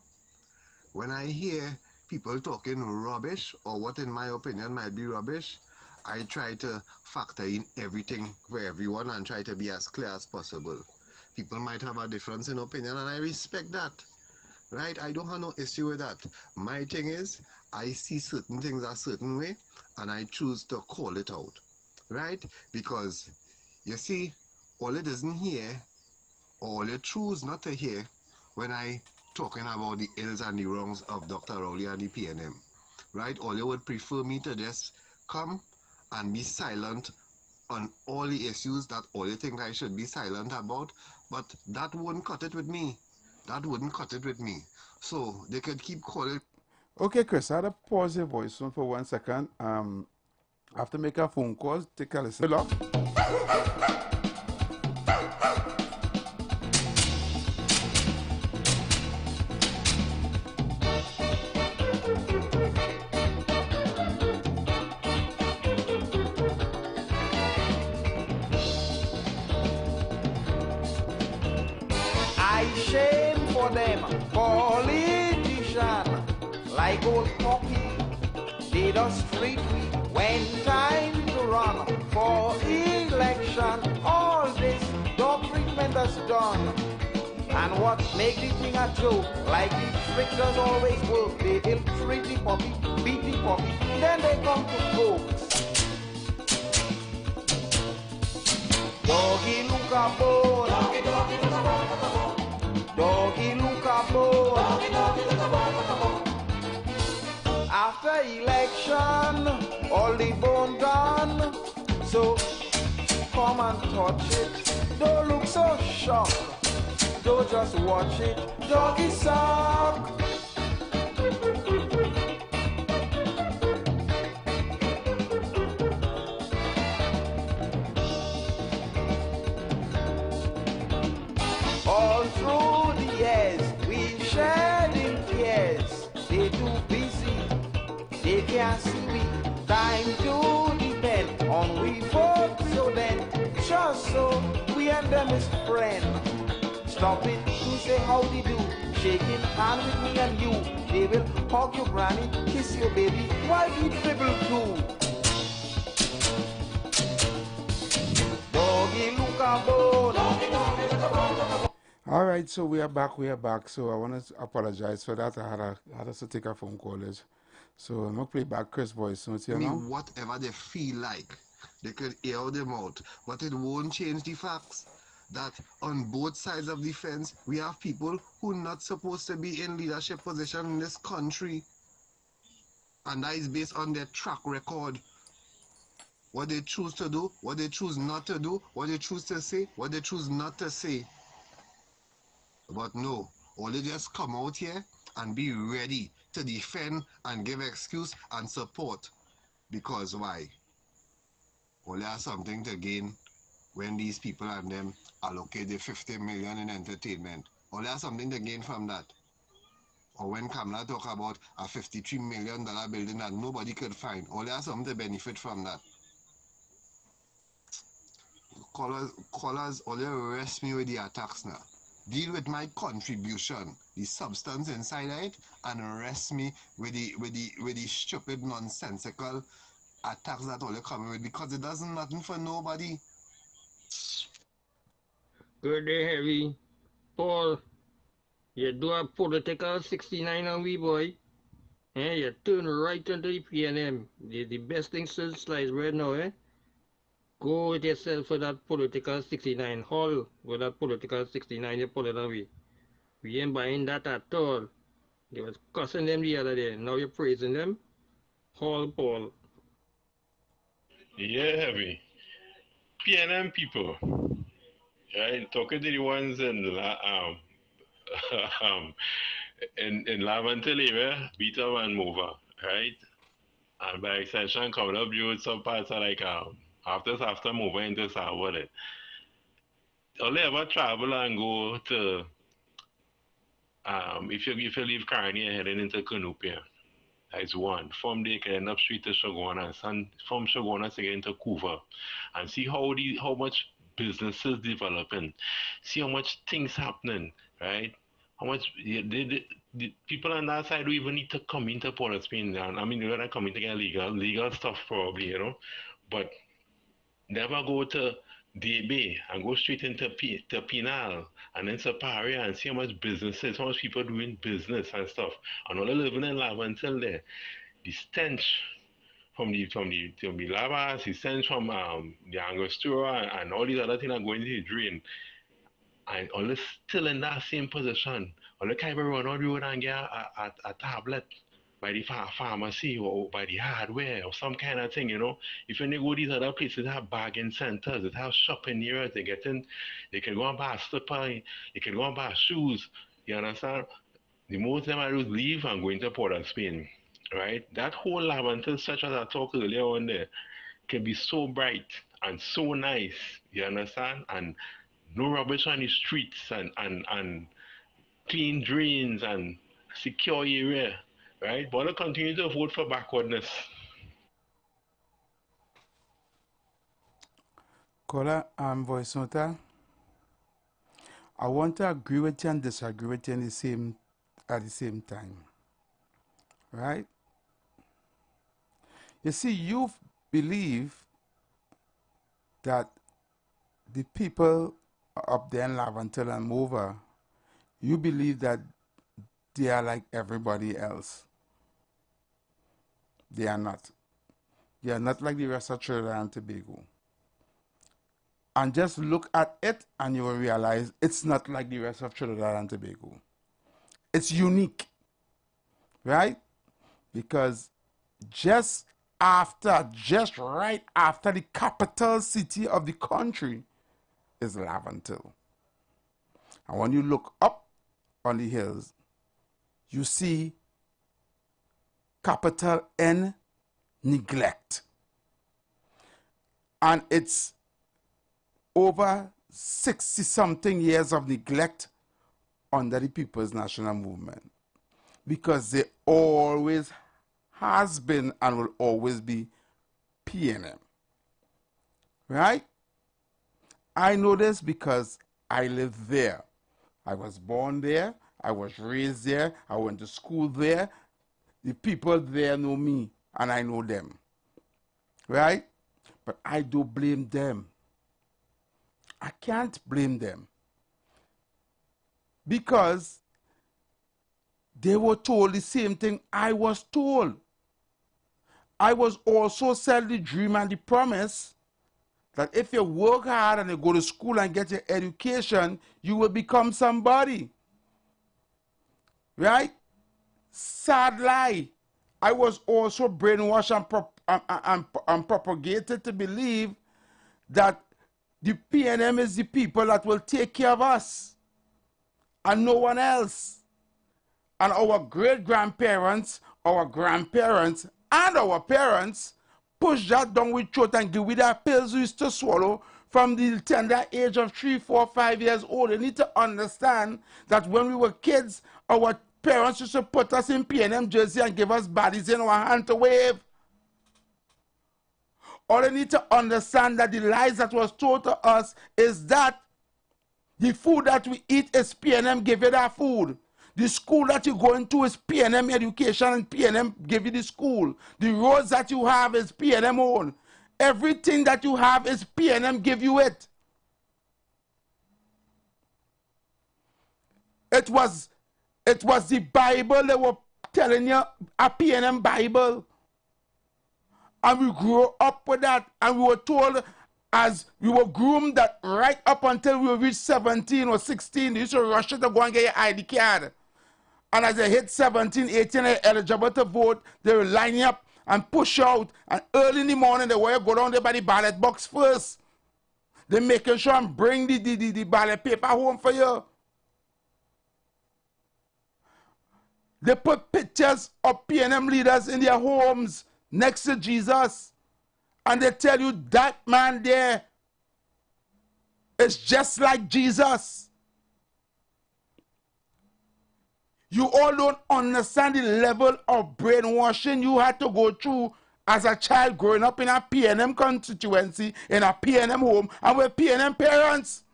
when I hear people talking rubbish or what in my opinion might be rubbish, I try to factor in everything for everyone and try to be as clear as possible. People might have a difference in opinion and I respect that. Right? I don't have no issue with that. My thing is, I see certain things a certain way and I choose to call it out. Right? Because, you see, all it isn't here, all you choose not to hear when I talking about the ills and the wrongs of Dr. Rowley and the PNM. Right? All you would prefer me to just come and be silent on all the issues that all you think I should be silent about, but that wouldn't cut it with me. That wouldn't cut it with me. So they could keep calling. Okay, Chris, I had to pause your voice for 1 second. I have to make a phone call. Take a listen. Hello? Shame for them, politician, like old Poppy, they just treat me when time to run for election. All this doctrine that's done, and what make the thing a joke, like the trick does always work. They ill treat the Poppy, beat the Poppy, then they come to coke. Doggy look a bone, doggy look a bone. Doggy look a bone. After election, all the bone gone. So come and touch it. Don't look so shocked. Don't just watch it. Doggy suck. All through the years, we shared in tears. They too busy, they can't see we. Time to depend on we folks. So then, just so we and them is friend. Stop it to say howdy do. Shaking hand with me and you. They will hug your granny, kiss your baby, while we dribble too. Doggy look a bone. All right, so we are back. So I want to apologize for that. I had to take a phone call. So I'm going to play back Chris' voice. So you know? Whatever they feel like, they could air them out. But it won't change the facts that on both sides of the fence, we have people who are not supposed to be in leadership position in this country. And that is based on their track record. What they choose to do, what they choose not to do, what they choose to say, what they choose not to say. But no, all they just come out here and be ready to defend and give excuse and support. Because why? All they have something to gain when these people and them allocate the 50 million in entertainment. All they have something to gain from that. Or when Kamala talk about a $53 million building that nobody could find, all they have something to benefit from that. Callers, all they arrest me with the attacks now. Deal with my contribution, the substance inside it, and arrest me with the stupid, nonsensical attacks that all you're coming with, because it doesn't nothing for nobody. Good day, Heavy. Paul, you do a political 69 on we, boy. Eh, you turn right into the PNM. The best thing since sliced bread now, eh? Go with yourself for that political 69. Haul with that political 69 you pull it away. We ain't buying that at all. They was cussing them the other day. Now you're praising them. Haul, Paul. Yeah, Heavy. PNM people. Right? Talking to the ones in in Lavantil area, Beta and Mova, right? And by extension, coming up, you some parts are like after moving into Saturday. Only ever travel and go to if you leave Carney heading into Canopia. That's one. From there, you can end up straight to Shogona, and from Shogona to get into Coover, and see how much businesses developing, see how much things happening, right? How much the people on that side don't even need to come into Port of Spain. I mean, they're gonna come in to get legal stuff probably, you know, but never go to DB and go straight into to Pinal and then Saparia and see how much businesses, how much people doing business and stuff. And all living in lava until there. The stench from the lava, the stench from the Angostura and all these other things are going to the drain. And all this still in that same position. All the kind of run out the road and get a tablet by the pharmacy or by the hardware or some kind of thing, you know. If you go these other places, they have bargain centers, they have shopping areas, they can go and buy a slipper, you can go and buy shoes, you understand? The most of them I just leave and go into Port of Spain, right? That whole Laventille stretch as I talked earlier on there can be so bright and so nice, you understand? And no rubbish on the streets and clean drains and secure area. Right, but I continue to vote for backwardness. Caller, voice noter. I want to agree with you and disagree with you at the same time. Right? You see, you believe that the people up there in Laventille and Mover, you believe that they are like everybody else. They are not. They are not like the rest of Trinidad and Tobago. And just look at it and you will realize it's not like the rest of Trinidad and Tobago. It's unique, right? Because just right after the capital city of the country is Laventille. And when you look up on the hills, you see capital N, neglect. And it's over 60-something years of neglect under the People's National Movement. Because there always has been and will always be PNM. Right? I know this because I live there. I was born there. I was raised there. I went to school there. The people there know me, and I know them. Right? But I don't blame them. I can't blame them. Because they were told the same thing I was told. I was also sold the dream and the promise that if you work hard and you go to school and get your education, you will become somebody. Right? Sad lie. I was also brainwashed and propagated to believe that the PNM is the people that will take care of us and no one else. And our great-grandparents, our grandparents, and our parents push that down with throat and give we that pills we used to swallow from the tender age of 3, 4, 5 years old. You need to understand that when we were kids, our parents used to put us in PNM jersey and give us bodies in our hand to wave. All you need to understand that the lies that was told to us is that the food that we eat is PNM give you that food. The school that you go into is PNM education and PNM give you the school. The roads that you have is PNM own. Everything that you have is PNM give you it. It was the Bible they were telling you, a PNM Bible. And we grew up with that, and we were told as we were groomed that right up until we reached 17 or 16, they used to rush you to go and get your ID card. And as they hit 17, 18, they're eligible to vote, they will line you up and push you out. And early in the morning, they want you to go down there by the ballot box first. They're making sure and bring the ballot paper home for you. They put pictures of PNM leaders in their homes next to Jesus, and they tell you that man there is just like Jesus. You all don't understand the level of brainwashing you had to go through as a child growing up in a PNM constituency, in a PNM home, and with PNM parents.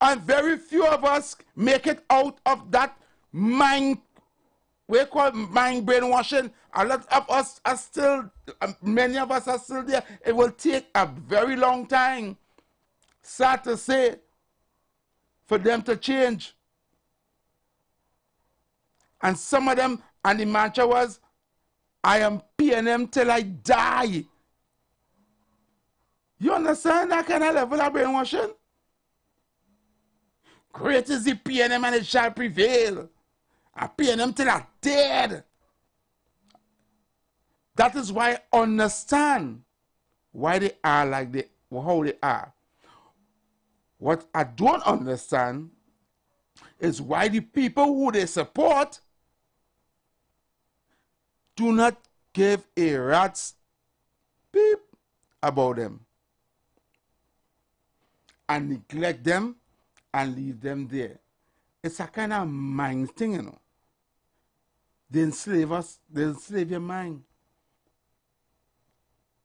And very few of us make it out of that mind, we call mind brainwashing. A lot of us are still, many of us are still there. It will take a very long time, sad to say, for them to change. And some of them, and the mantra was, I am PNM till I die. You understand that kind of level of brainwashing? Great is the PNM and it shall prevail. A PNM till I dead. That is why I understand why they are like they, how they are. What I don't understand is why the people who they support do not give a rat's beep about them and neglect them and leave them there. It's a kind of mind thing, you know. They enslave us, they enslave your mind.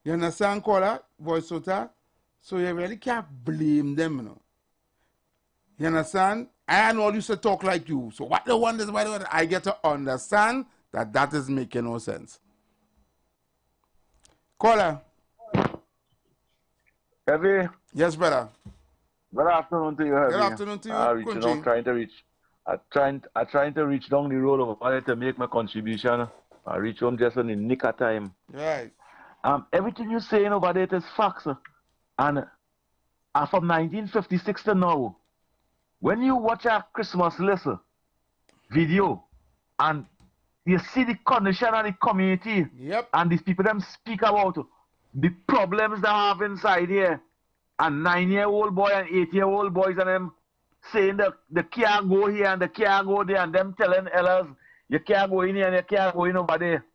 You understand, caller, voice outer? So you really can't blame them, you know. You understand? I know used to talk like you. So what the one is, why the one, I get to understand that that is making no sense. Caller. Heavy. Yes, brother. Good afternoon to you, Heavy. Good afternoon to you, I'm trying to reach down the road over there to make my contribution. I reach home just in the nick of time. Right. Everything you're saying over there is facts. And from 1956 to now, when you watch a Christmas list video and you see the condition of the community, and these people them speak about the problems they have inside here, and 9-year-old boy and 8-year-old boys and them saying that they can't go here and they can't go there, and them telling elders you can't go in here and you can't go in over there.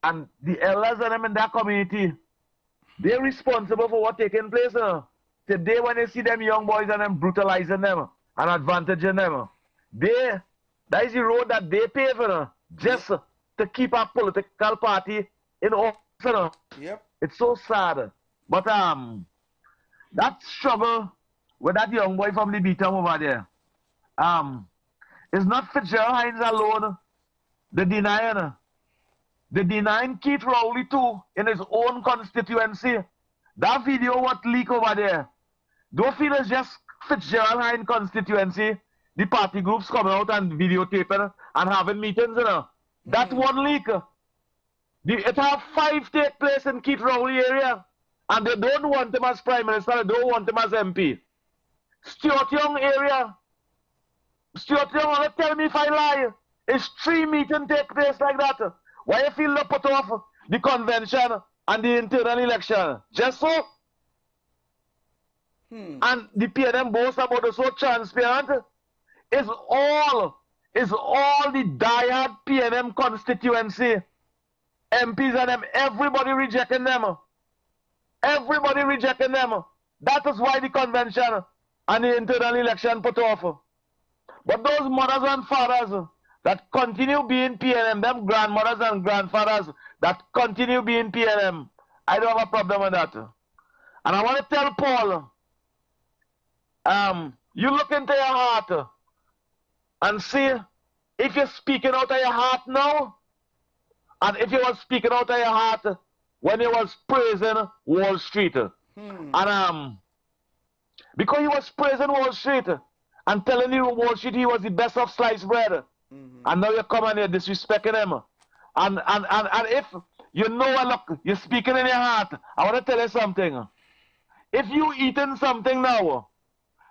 And the elders and them in that community, they're responsible for what taking place. Today when they see them young boys and them brutalizing them and advantaging them, that is the road that they pave just to keep a political party in office. It's so sad. But that struggle with that young boy from the Beatum over there, it's not Fitzgerald Hines alone. The denying Keith Rowley too in his own constituency. That video what leak over there, don't feel it's just Fitzgerald Hines constituency. The party groups coming out and videotaping and having meetings. That one leak. It have 5 take place in Keith Rowley area. And they don't want him as Prime Minister, they don't want him as MP. Stuart Young area. Stuart Young, tell me if I lie. It's 3 meetings take place like that. Why you feel to put off the convention and the internal election? Just so? And the PNM boast about it so transparent. It's all the diehard PNM constituency. MPs and them, everybody rejecting them. Everybody rejecting them. That is why the convention and the internal election put off. But those mothers and fathers that continue being PNM, them grandmothers and grandfathers that continue being PNM, I don't have a problem with that. And I want to tell Paul, you look into your heart and see if you're speaking out of your heart now, and if you were speaking out of your heart when you was praising Wall Street. And because he was praising Wall Street and telling you Wall Street he was the best of sliced bread. And now you come and you're disrespecting him. And if you know, look, you're speaking in your heart, I want to tell you something. If you eating something now,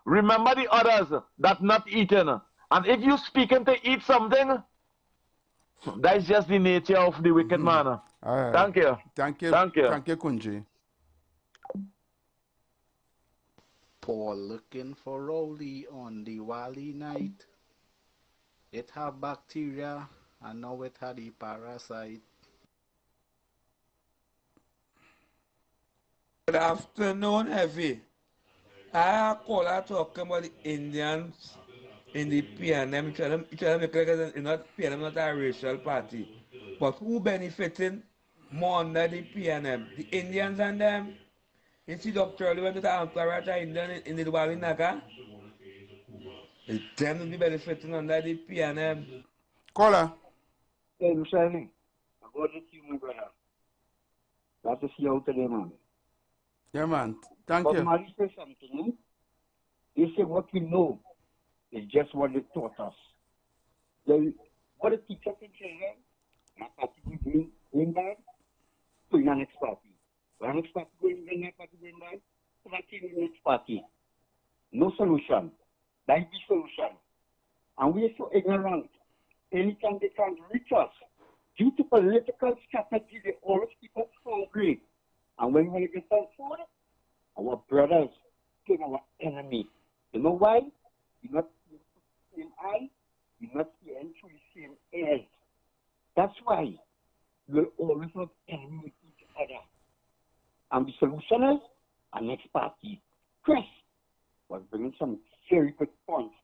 remember the others that not eating. And if you speaking to eat something, that's just the nature of the wicked man. Right. Thank you. Thank you. Thank you. Thank you, Kunji. Paul looking for Rowley on the Wally night. It have bacteria And now it had the parasite. Good afternoon, Heavy. I call her talking about the Indians in the PNM. Try to make it like it's not PNM, not a racial party. But who benefiting more under the PNM? The Indians and them. You see Dr. Charlie went to the Anchorage Indian in the Wali Naga. They tend to be benefiting under the PNM. Caller. Hey, Mr. Evie, I'm going to see you, my brother. Glad to see you out today, man. Yeah, man. Thank but you. Mary said something. Eh? They say what we know is just what they taught us. What the teacher can say, my party will bring bad, to your next party. When next party going bad, party going bad, so that in the next party. No solution. That is the solution. And we are so ignorant. Anytime they can reach us, due to political strategy, they always keep us hungry. And when we get some food, our brothers became our enemy. You know why? You're not seeing the same eye, you're not seeing through the same ears. That's why we'll always have enemy with each other. And the solution is our next party. Chris was bringing some very good points.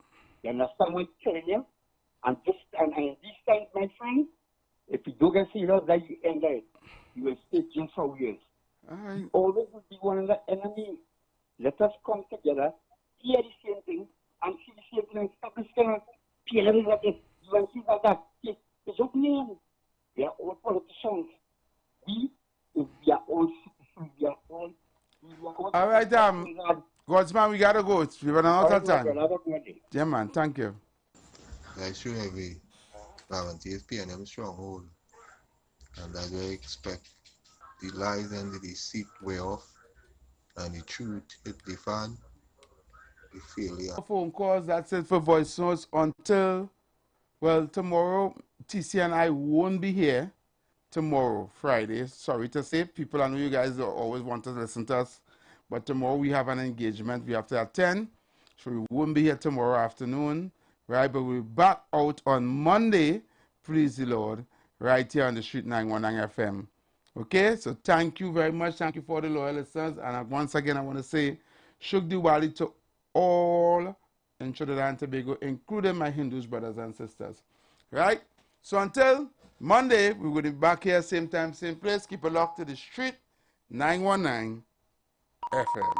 You understand what I'm telling you? And this time, my friend, if you don't get serious, that you end it, you will stay just for years. You always will be one of the enemy. Let us come together, hear the same thing, and see the same thing. Stop this kind of PLM like this. You will see like that. It's not name. We are all politicians. We are all citizens. We are all. All right, Godsman, we gotta go. We run out of time. Yeah, man. Thank you. That's true, Heavy. Laventille is PNM stronghold. And that's where I expect the lies and the deceit way off. And the truth hit the fan. The failure. Phone calls, that's it for voice notes until, well, tomorrow, TC and I won't be here. Tomorrow, Friday. Sorry to say, people, I know you guys always want to listen to us. But tomorrow we have an engagement we have to attend. So we won't be here tomorrow afternoon. Right, but we'll be back out on Monday, please the Lord, right here on the Street 919 FM. Okay, so thank you very much. Thank you for the loyal listeners. And once again, I want to say, Shuk Diwali to all in Trinidad and Tobago, including my Hindus brothers and sisters. Right, so until Monday, we will be back here, same time, same place. Keep it locked to the Street 919 FM.